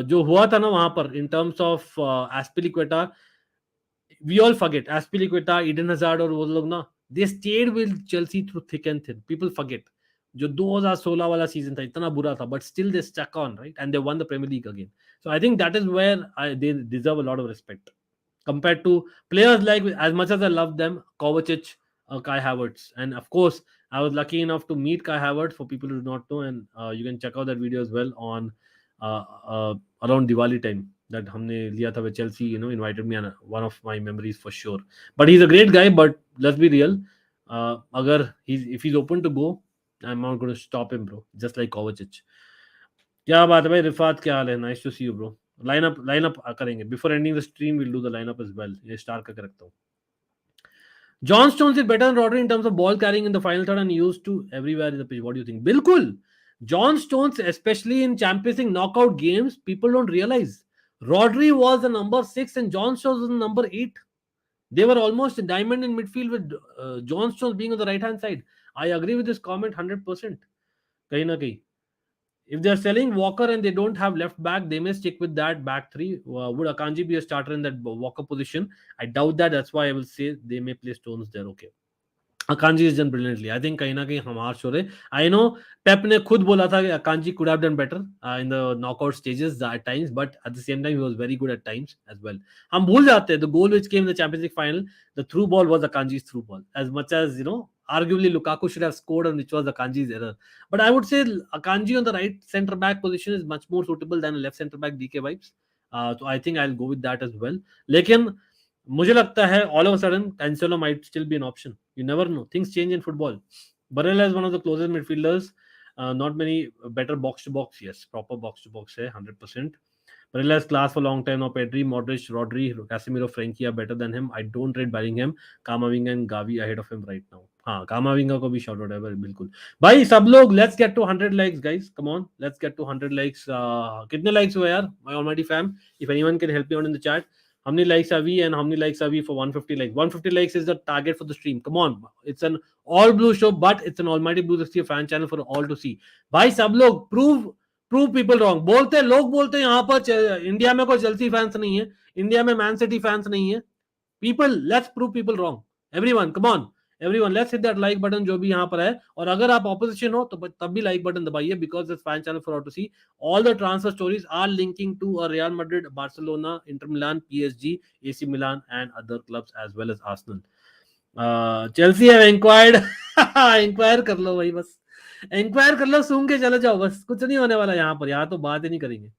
जो हुआ था ना वहां पर in terms of Aspilicueta, we all forget Aspilicueta, Eden Hazard और वो लोग ना, they stayed with Chelsea through thick and thin. People forget जो 2016 वाला सीजन था इतना बुरा था, but still they stuck on, right, and they won the Premier League again. So I think that is where they deserve a lot of respect compared to players like, as much as I love them, Kovacic, Kai Havertz, and of course I was lucky enough to meet Kai Havertz, for people who do not know, and you can check out that video as well on around Diwali time that हमने लिया था with Chelsea, you know, invited me, and one of my memories for sure. But he's a great guy, but let's be real, अगर if he's open to go, I'm not going to stop him, bro. Just like Kovacic. क्या बात है भाई रिफात, क्या हाल है? Nice to see you, bro. Lineup करेंगे before ending the stream. We'll do the lineup as well. ये star करके रखता हूँ. John Stones is better than Rodri in terms of ball carrying in the final third and used to everywhere in the pitch. What do you think? बिल्कुल. John Stones, especially in Champions League knockout games, people don't realize. Rodri was the number 6 and John Stones was the number 8. They were almost a diamond in midfield with John Stones being on the right hand side. I agree with this comment 100%. कहीं ना कहीं. If they are selling Walker and they don't have left back, they may stick with that back three. Would Akanji be a starter in that Walker position? I doubt that. That's why I will say they may play Stones there. Okay. Akanji has done brilliantly. I think कहीं ना कहीं हम harsh हो रहे. I know Pep ने खुद बोला था कि Akanji could have done better in the knockout stages at times, but at the same time he was very good at times as well. हम भूल जाते हैं the goal which came in the Champions League final, the through ball was Akanji's through ball. As much as, you know, arguably Lukaku should have scored, and which was Akanji's error. But I would say Akanji on the right centre back position is much more suitable than a left centre back DK vibes. So I think I'll go with that as well. लेकिन मुझे लगता है all of a sudden Cancelo might still be an option. You never know. Things change in football. Barella is one of the closest midfielders. Not many better box to box. Yes, proper box to box है 100%. Barella has class for a long time now. Pedri, Modric, Rodri, Casemiro, Frenkie are better than him. I don't rate Bellingham, Kamavinga and Gavi ahead of him right now. हाँ, Kamavinga को भी shout out है बिल्कुल. भाई सब लोग, let's get to 100 likes, guys. Come on, let's get to 100 likes. कितने likes हुए यार? My almighty fam. If anyone can help me out in the chat. How many likes are we, and how many likes are we for 150 likes? 150 likes is the target for the stream. Come on, it's an all blue show, but it's an almighty blue fan channel for all to see. भाई सब लोग prove people wrong. बोलते लोग बोलते हैं यहाँ पर India में कोई चेल्सी फैंस नहीं है, इंडिया में मैन सिटी फैंस नहीं है. People, let's prove people wrong. Everyone, come on. Everyone, let's hit that like button जो भी यहाँ पर है. और अगर आप opposition हो तो तब भी like button दबाइए, because this fan channel for all to see. All the transfer stories are linking to a Real Madrid, Barcelona, Inter Milan, PSG, AC Milan and other clubs as well as Arsenal. Chelsea have inquired. Inquire कर लो भाई, बस inquire कर लो, सूंघ के चले जाओ, बस कुछ नहीं होने वाला यहाँ पर. यहाँ तो बात ही नहीं करेंगे.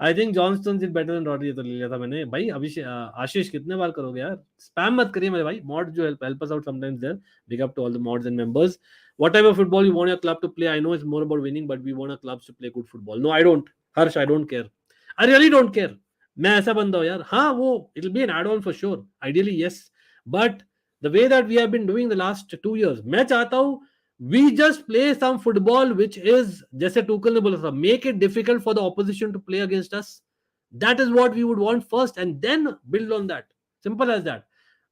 I think John stones is better than Rodri. तो ले लिया था मैंने भाई. आशीष कितने बार करोगे यार? स्पैम मत करिए मेरे भाई. मॉड जो help us out sometimes there. Big up to all the mods and members. What type of football you want your club to play? I know it's more about winning, but we want our clubs to play good football. No, I don't. Harsh, I don't care. I really don't care. मैं ऐसा बंदा हूँ यार. हाँ, वो it'll be an add-on for sure. Ideally, yes. But the way that we have been doing the last 2 years, मैं चाहता हूँ we just play some football which is, जैसे टूकल ने बोला था, make it difficult for the opposition to play against us. That is what we would want first and then build on that. Simple as that.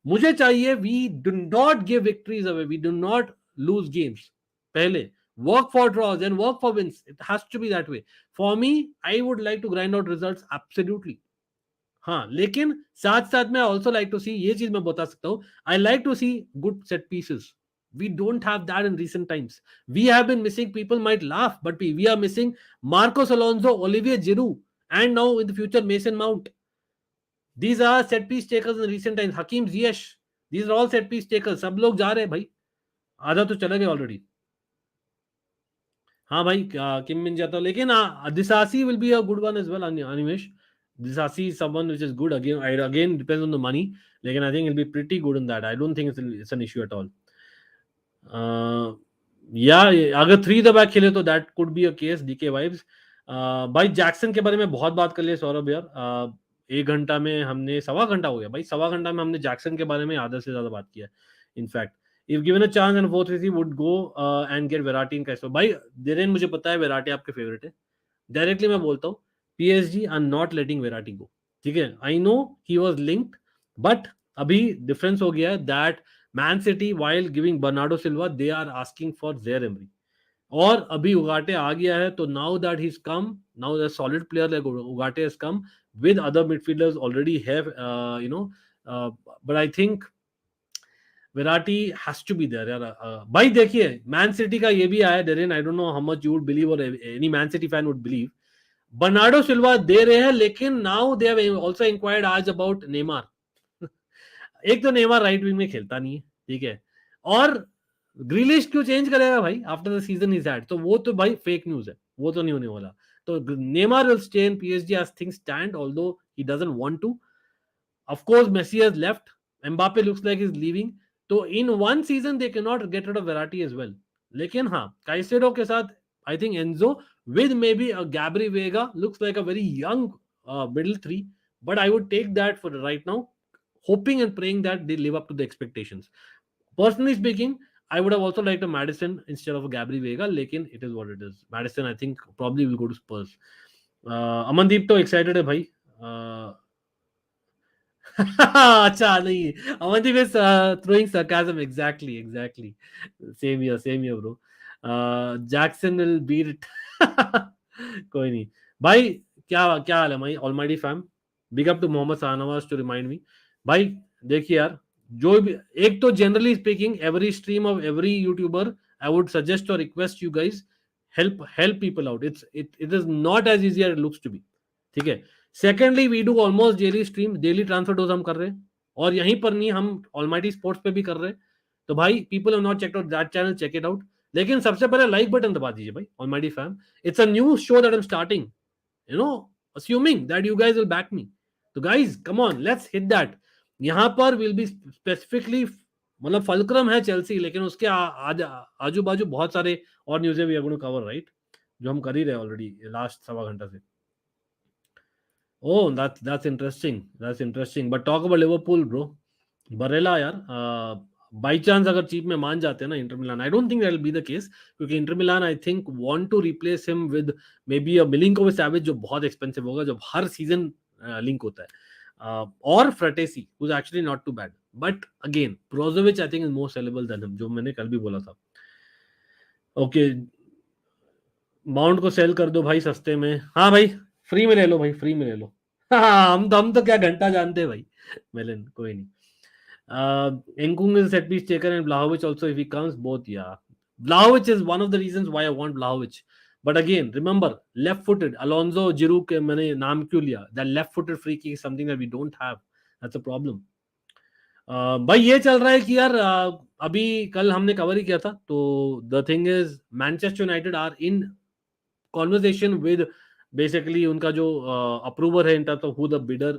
मुझे चाहिए, we do not give victories away, we do not lose games. पहले work for draws and work for wins. It has to be that way. For me, I would like to grind out results absolutely. हाँ, लेकिन साथ साथ में also like to सी, ये चीज मैं बता सकता हूँ, I like to see good set pieces. We don't have that in recent times. We have been missing, people might laugh, but we are missing Marcos Alonso, Olivier Giroud, and now in the future Mason Mount. These are set piece takers in recent times. Hakim Ziyech, these are all set piece takers. सब लोग जा रहे हैं भाई, आधा तो चला गया ऑलरेडी. हाँ भाई, किम मिन जाता, लेकिन Disasi will be a good one as well. Animesh, Disasi is someone which is good. Again depends on the money. Lekin I think he'll be pretty good in that. I don't think it's an issue at all. Yeah, अगर 3 the back खेले तो that could be a case. DK vibes. भाई Jackson के बारे में बहुत बात कर लिए सौरभ यार. 1 घंटा में हमने, 1.25 घंटा हो गया भाई, 1.25 घंटा में हमने जैक्सन के बारे में आधा से ज्यादा बात किया. In fact if given a chance and 4-3 would go and get Verratti in Caicedo. भाई देरेन, मुझे पता है Verratti आपके फेवरेट है. डायरेक्टली मैं बोलता हूँ, PSG are not letting Verratti go. ठीक है, I know he was linked, but अभी डिफरेंस हो गया है that Man City while giving Bernardo Silva they are asking for Zaire Emery. और अभी उगाटे आ गया है, तो now that he's come, now the solid player like Ugarte has come with other midfielders already have but I think Verratti has to be there यार. भाई देखिए, man city का ये भी आया Darren, I don't know how much you would believe or any Man City fan would believe. Bernardo Silva दे रहे हैं, लेकिन now they have also inquired आज अबाउट नेमार. एक तो नेमार राइट विंग में खेलता नहीं है, ठीक है, और ग्रिलिश क्यों चेंज करेगा भाई after the season is that, तो वो तो भाई फेक न्यूज है, वो तो नहीं होने वाला. तो Neymar will stay in PSG as things stand, although he doesn't want to. Of course Messi has left, Mbappe looks like is leaving, तो in one season they can not get rid of Verratti as well. लेकिन हाँ, Caicedo के साथ I think Enzo with maybe a Gabri Veiga looks like a very young middle three, but I would take that for right now, hoping and praying that they live up to the expectations. Personally speaking, I would have also liked a Madison instead of a Gabri Veiga, lekin it is what it is. Madison I think probably will go to Spurs. Amandeep to excited है भाई. अच्छा नहीं, Amandeep is throwing sarcasm. Exactly. Same here bro. Jackson will beat it. कोई नहीं भाई. क्या हाल है भाई, almighty fam. Big up to Mohammad Shahnawaz to remind me. भाई देखिए यार, जो भी, एक तो generally speaking every stream of every YouTuber I would suggest और request you guys, help people out. It is not as easy as it looks to be. ठीक है. Secondly, we do almost daily stream, daily transfer dose हम कर रहे हैं, और यहीं पर नहीं, हम ऑलमाइटी स्पोर्ट्स पे भी कर रहे हैं. तो भाई people have not checked out that channel, check it out. लेकिन सबसे पहले लाइक बटन दबा दीजिए भाई, almighty fam. It's a new show that I am starting, assuming that you guys will back me. तो guys, come on, let's hit that. यहाँ पर will be specifically, मतलब फलक्रम है चेल्सी, लेकिन उसके आजू बाजू बहुत सारे और न्यूज़े भी अगुण कवर, राइट, जो हम कर ही रहे ऑलरेडी लास्ट 1.25 घंटा से. Oh, that's interesting. But talk about Liverpool, bro. Barela यार, बाई चांस अगर चीप में मान जाते हैं ना Inter Milan, I don't think that will be the case, क्योंकि Inter Milan I think want to replace him with maybe a Milinkovic Savic, जो बहुत एक्सपेंसिव होगा, जो हर सीजन लिंक होता है, और Frattesi who is actually not too bad, but again Brozovic I think is more saleable than him, जो मैंने कल भी बोला था. ओके, माउंट को सेल कर दो भाई सस्ते में. हाँ भाई, फ्री में ले लो भाई, फ्री में ले लो. हाँ, हम तो क्या घंटा जानते हैं भाई. मेलन कोई नहीं. Nkung is set piece taker and Vlahovic also if he comes, both. Yeah, Vlahovic is one of the reasons why I want Vlahovic. But again, remember, left-footed Alonso Giroud के मैंने नाम क्यों लिया? That left-footed free kick is something that we don't have. That's a problem. भाई ये चल रहा है कि यार, अभी कल हमने कवर ही किया था, तो the thing is Manchester United are in conversation with basically उनका जो approver है in terms of who the bidder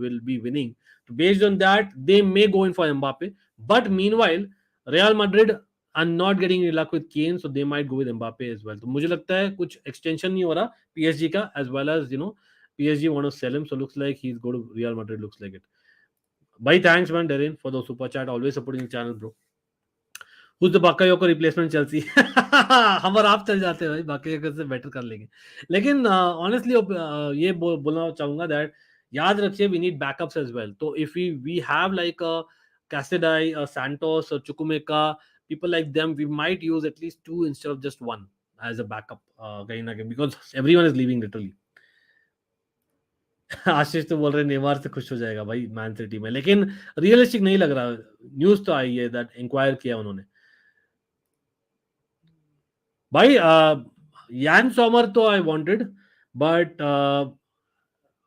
will be winning. Based on that, they may go in for Mbappe. But meanwhile, Real Madrid are not getting any luck with Kane, so they might go with Mbappe as well. तो मुझे लगता है कुछ extension नहीं हो रहा PSG का, as well as PSG want to sell him, so looks like he's go to Real Madrid. Looks like it. Bye, thanks man, Darren, for the super chat. Always supporting the channel, bro. Who's the Bakayoko replacement Chelsea? हम और आप चल जाते हैं भाई, बाकी से better कर लेंगे. लेकिन ऑनेस्टली ये बोलना चाहूंगा दैट याद रखिए we need backups as well. तो if we have like Casadei, Santos, Chukwuemeka, people like them, we might use at least two instead of just one as a backup, कहीं ना कहीं, because everyone is leaving literally. आशीष तो बोल रहे Neymar से खुश हो जाएगा भाई मैन सिटी में, लेकिन रियलिस्टिक नहीं लग रहा. न्यूज तो आई है दैट इंक्वायर किया उन्होंने भाई. यान सॉमर तो I wanted, but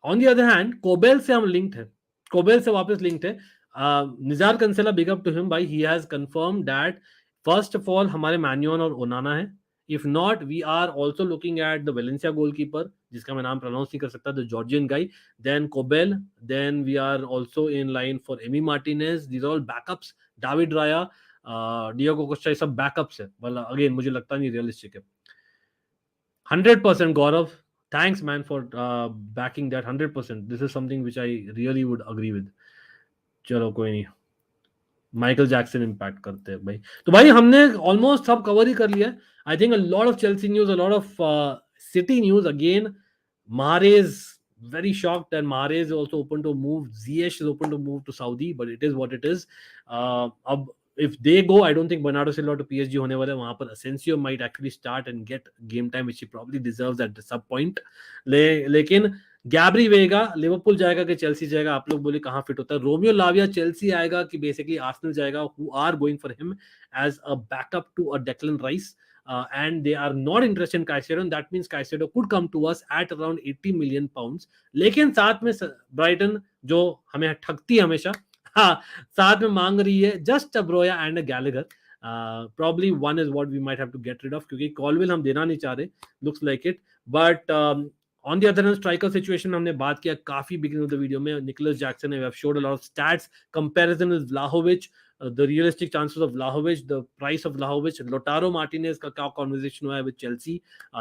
on the other hand Kobel से हम लिंक्ड है, कोबेल से वापस लिंक्ड है. Nizaar Kinsella, big up to him भाई, he has confirm that first of all हमारे मैन्योन और ओनाना है. If not we are also looking at the Valencia goalkeeper, जिसका मैं नाम प्रोनाउंस नहीं कर सकता, the Georgian guy, then Kobel, then we are also in line for Amy Martinez. These all backups. David Raya, Diogo Costa, ये सब backups है. मतलब अगेन मुझे लगता नहीं रियलिस्टिक है. 100% Gaurav, thanks man for backing that 100%. This is something which I really would agree with. चलो कोई नहीं, माइकल जैक्सन इम्पैक्ट करते हैं भाई. तो भाई हमने ऑलमोस्ट सब कवर ही कर लिया. I think a lot of Chelsea news, a lot of city news. Again Mahrez, very shocked that Mahrez is also open to move. Ziyech is open to move to Saudi, but it is what it is. अब if they go, I don't think Bernardo Silva to PSG होने वाला है. वहां पर Asensio might actually start and get game time, which he probably deserves at some point. लेकिन गैब्री वेगा Liverpool जाएगा कि Chelsea जाएगा, आप लोग बोले कहां फिट होता है. रोमियो लाविया चेल्सी आएगा कि बेसिकली आर्सेनल जाएगा, who are going for him as a backup to a Declan Rice. And they are not interested in Caicedo, and that means Caicedo could come to us at around 80 million pounds. लेकिन साथ में Brighton जो हमें ठगती है हमेशा, हाँ, साथ में मांग रही है just a Broja and a Gallagher. Probably one is what we might have to get rid of, क्योंकि कॉलविल हम देना नहीं चाह रहे, looks like it. But on the other hand, striker situation हमने बात किया काफी beginning of the video में. Nicolas Jackson, we have showed a lot of stats comparison with Vlahovic, the realistic chances of Vlahovic, the price of Vlahovic. Lautaro Martinez का क्या conversation हुआ है with Chelsea,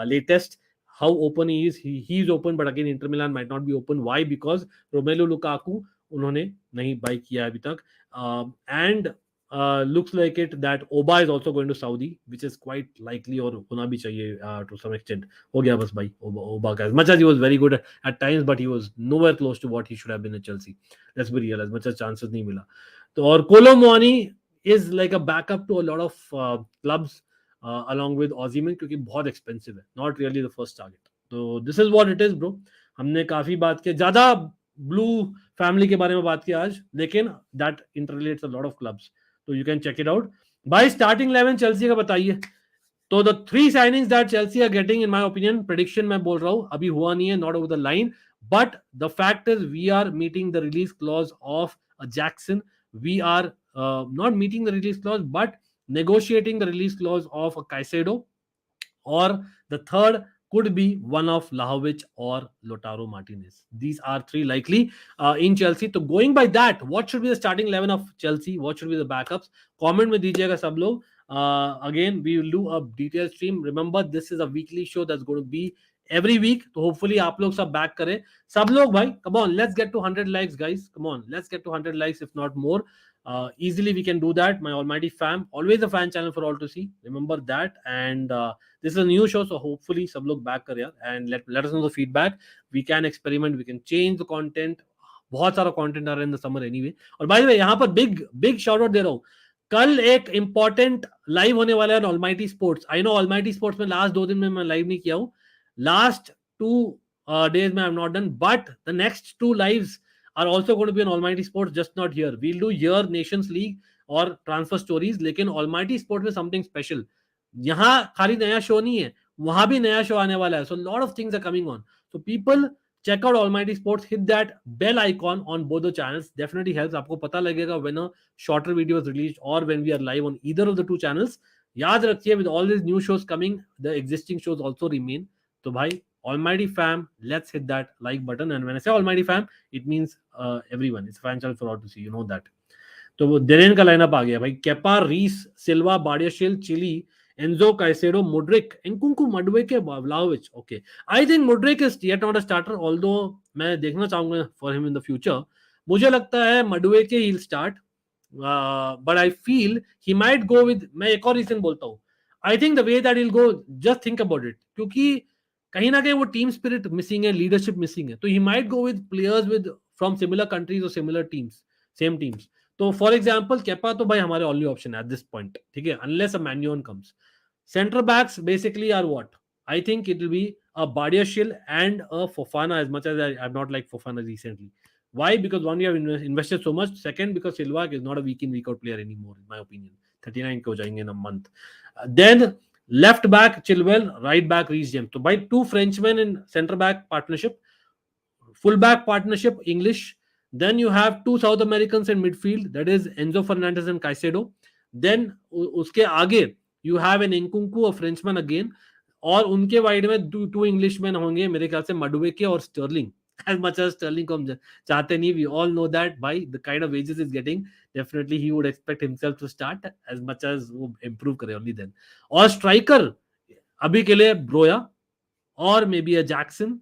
latest, how open he is. He is open, but again Inter Milan might not be open. Why? Because Romelu Lukaku उन्होंने नहीं by किया अभी तक. And looks like it that Oba is also going to Saudi, which is quite likely, और होना भी चाहिए to some extent. हो गया बस भाई Oba का. As much as he was very good at times, but he was nowhere close to what he should have been at Chelsea. Let's be real, as much as chances नहीं मिला. तो और Kolo Muani is like a backup to a lot of clubs along with Osimhen, क्योंकि बहुत expensive है, not really the first target. तो this is what it is bro. हमने काफी बात की, ज्यादा ब्लू फैमिली के बारे में बात की आज, लेकिन that interrelates a lot of clubs, तो you can check it out. भाई स्टार्टिंग 11 चेल्सी का बताइए. तो the 3 signings that Chelsea are getting, in my opinion, prediction मैं बोल रहा हूं, अभी हुआ नहीं है, not over the line, but the fact is we are meeting the release clause of a Jackson. We are not meeting the release clause but negotiating the release clause of a Caicedo, or the third could be one of Vlahovic or Lautaro Martinez. These are 3 likely in Chelsea. So going by that, what should be the starting 11 of Chelsea? What should be the backups? Comment में दीजिएगा सब लोग. Again, we will do a detailed stream. Remember, this is a weekly show that's going to be every week. तो hopefully आप लोग सब back करें. सब लोग भाई, come on, let's get to 100 likes, guys. Come on, let's get to 100 likes, if not more. Easily we can do that. My almighty fam, always a fan channel for all to see. Remember that. And this is a new show, so hopefully सब लोग back करें यार, and let us know the feedback. We can experiment, we can change the content. बहुत सारा content आ रहा है in the summer anyway. और by the way, यहाँ पर big shout out दे रहा हूँ. कल एक important live होने वाला है Almighty Sports. I know Almighty Sports में last 2 दिन में मैं live नहीं किया हूँ. Last 2 days में I have not done, but the next 2 lives are also going to be on Almighty Sports, just not here. We'll do here Nations League और transfer stories, लेकिन Almighty Sports में something special. यहाँ खाली नया show नहीं है, वहां भी नया शो आने वाला है. So lot of things are coming on. So people check out Almighty Sports. Hit that bell icon on both the channels. Definitely helps. आपको पता लगेगा when a shorter video is released or when we are live on either of the 2 channels. याद रखिए, with all these new shows coming, the existing shows also remain. तो भाई Almighty fam, let's hit that like button. And when I say Almighty fam, it means everyone. It's a fan channel for all to see. You know that. तो वो Darren का lineup आ गया भाई. Kepa, Reece, Silva, Badiashile, Chilly, Enzo, Caicedo, Mudryk, Nkunku, Madueke, Vlahovic. Okay, I think Mudryk is yet not a starter, although मैं देखना चाहूंगा for him in the future. मुझे लगता है मडुएके ही will start. but I feel he might go with, मैं एक और रीजन बोलता हूँ, I think the way that he'll go, just think about it, क्योंकि कहीं ना कहीं वो टीम स्पिरिट मिसिंग है, लीडरशिप मिसिंग है, तो he might go with players with from similar countries or similar teams, same teams. तो फॉर एग्जाम्पल केपा तो भाई हमारे ओनली ऑप्शन है एट दिस पॉइंट, ठीक है, अनलेस अ मैन्योन comes. Center backs basically are what? I think it will be a Badiashil and a Fofana, as much as I've not liked Fofana recently. Why? Because one, we have invested so much. Second, because Silva is not a week in, week out player anymore, in my opinion. 39 ko jayenge in a month. Then left back Chilwell, right back Reece James. So by two Frenchmen in center back partnership, full back partnership English. Then you have two South Americans in midfield, that is Enzo Fernandez and Caicedo. Then uske आगे you have an Nkunku, a Frenchman again, और उनके wide में to Englishman होंगे मेरे ख्याल से, मडुवेके और Stirling. As much as Sterling को हम चाहते नहीं, we all know that by the kind of wages he's getting, definitely he would expect himself to start as much as वो improve करे only then. और स्ट्राइकर अभी के लिए ब्रोया और मे बी अ जैक्सन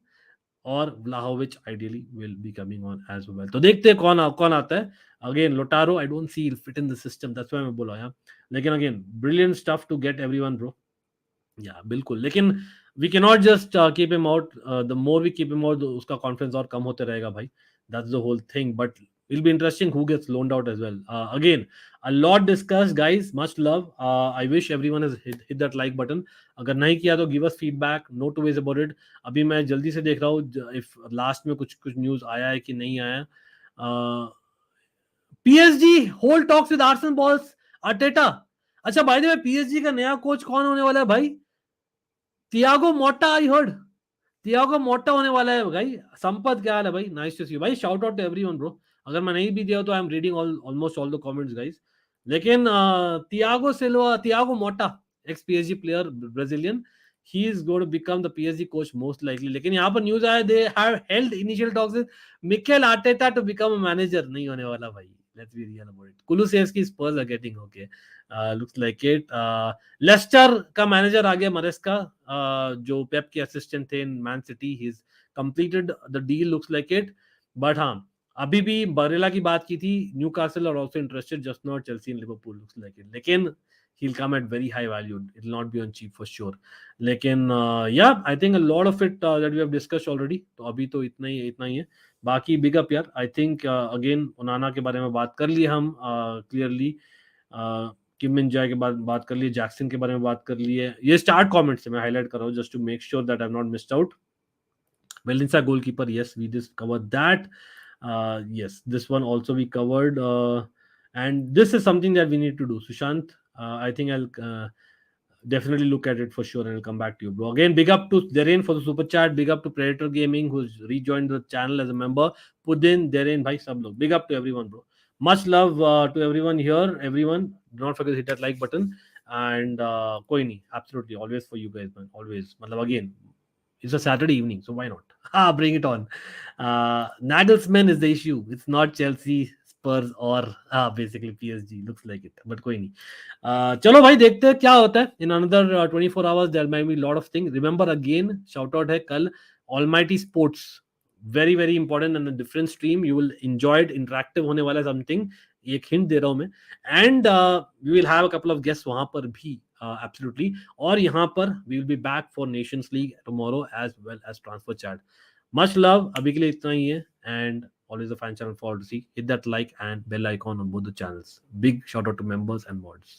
और Vlahovic ideally will be coming on as well. तो देखते हैं कौन आता है. Again Lautaro I don't see fit in the system, that's why मैं बोला यार. लेकिन again brilliant stuff to get everyone bro. Yeah बिल्कुल, लेकिन we can not just keep him out. The more we keep him out उसका confidence और कम होते रहेगा भाई. That's the whole thing, but it'll be interesting who gets loaned out as well. Again, a lot discussed, guys. Much love. I wish everyone has hit that like button. अगर नहीं किया तो give us feedback. No two ways about it. अभी मैं जल्दी से देख रहा हूँ if last में कुछ न्यूज आया है कि नहीं आया. PSG whole talks with Arsenal boss Arteta. अच्छा, by the way, PSG का नया कोच कौन होने वाला है भाई? थियागो मोटा. आई हर्ड थियागो मोटा होने वाला है भाई. संपत क्या हाल है भाई? नाइस टू सी यू भाई. Shout out to everyone bro. अगर मैं नहीं भी दिया तो I am reading almost all the comments guys. लेकिन Thiago Silva, Thiago Motta, ex PSG player Brazilian, he is going to become the PSG coach most likely. लेकिन यहाँ पर न्यूज आया they have held initial talks with Mikel Arteta to become a manager. नहीं होने वाला भाई. Let's be real about it. Kulusevski Spurs are getting okay, looks like it. Leicester का manager आ गया मरेस्का, जो पेप के असिस्टेंट थे in Man City. He is completed the deal, looks like it. But हाँ, अभी भी बरेला की बात की थी. Newcastle are also interested, just not Chelsea and Liverpool, looks like it. लेकिन he'll come at very high value. It will not be on cheap for sure. लेकिन yeah, I think a lot of it that we have discussed already. तो अभी तो इतना ही है. बाकी big up यार. I think again ओनाना के बारे में बात कर ली हम क्लियरली. किम मिन जाए के बाद बात कर ली, जैक्सन के बारे में बात कर ली है. ये स्टार्ट कमेंट्स से मैं हाईलाइट कर रहा हूँ just to make sure that I have not missed out. Valencia goalkeeper, yes, we just covered that. Yes, this one also we covered. And this is something that we need to do. Sushant, I think I'll definitely look at it for sure and I'll come back to you, bro. Again, big up to Derain for the super chat. Big up to Predator Gaming who's rejoined the channel as a member. Pudin, Derain, bhai, sab log. Big up to everyone, bro. Much love to everyone here. Everyone, do not forget to hit that like button. And koi nahi, absolutely, always for you guys, man. Always. Matlab, again, it's a Saturday evening, so why not? Bring it on. Nagelsmann is the issue. It's not Chelsea, Spurs or basically PSG. Looks like it, but कोई नहीं. चलो भाई देखते हैं क्या होता है. In another 24 hours there might be a lot of things. Remember again, shout out है कल Almighty Sports. Very very important and a different stream. You will enjoy it. Interactive होने वाला something. एक हिंट दे रहा हूं मैं. And we will have a couple of guests वहां पर भी. Absolutely. और यहाँ पर we will be back for Nations League tomorrow as well as Transfer Chat. Much love. अभी के लिए इतना ही है. And always a fan channel for to see. Hit that like and bell icon on both the channels. Big shout out to members and mods.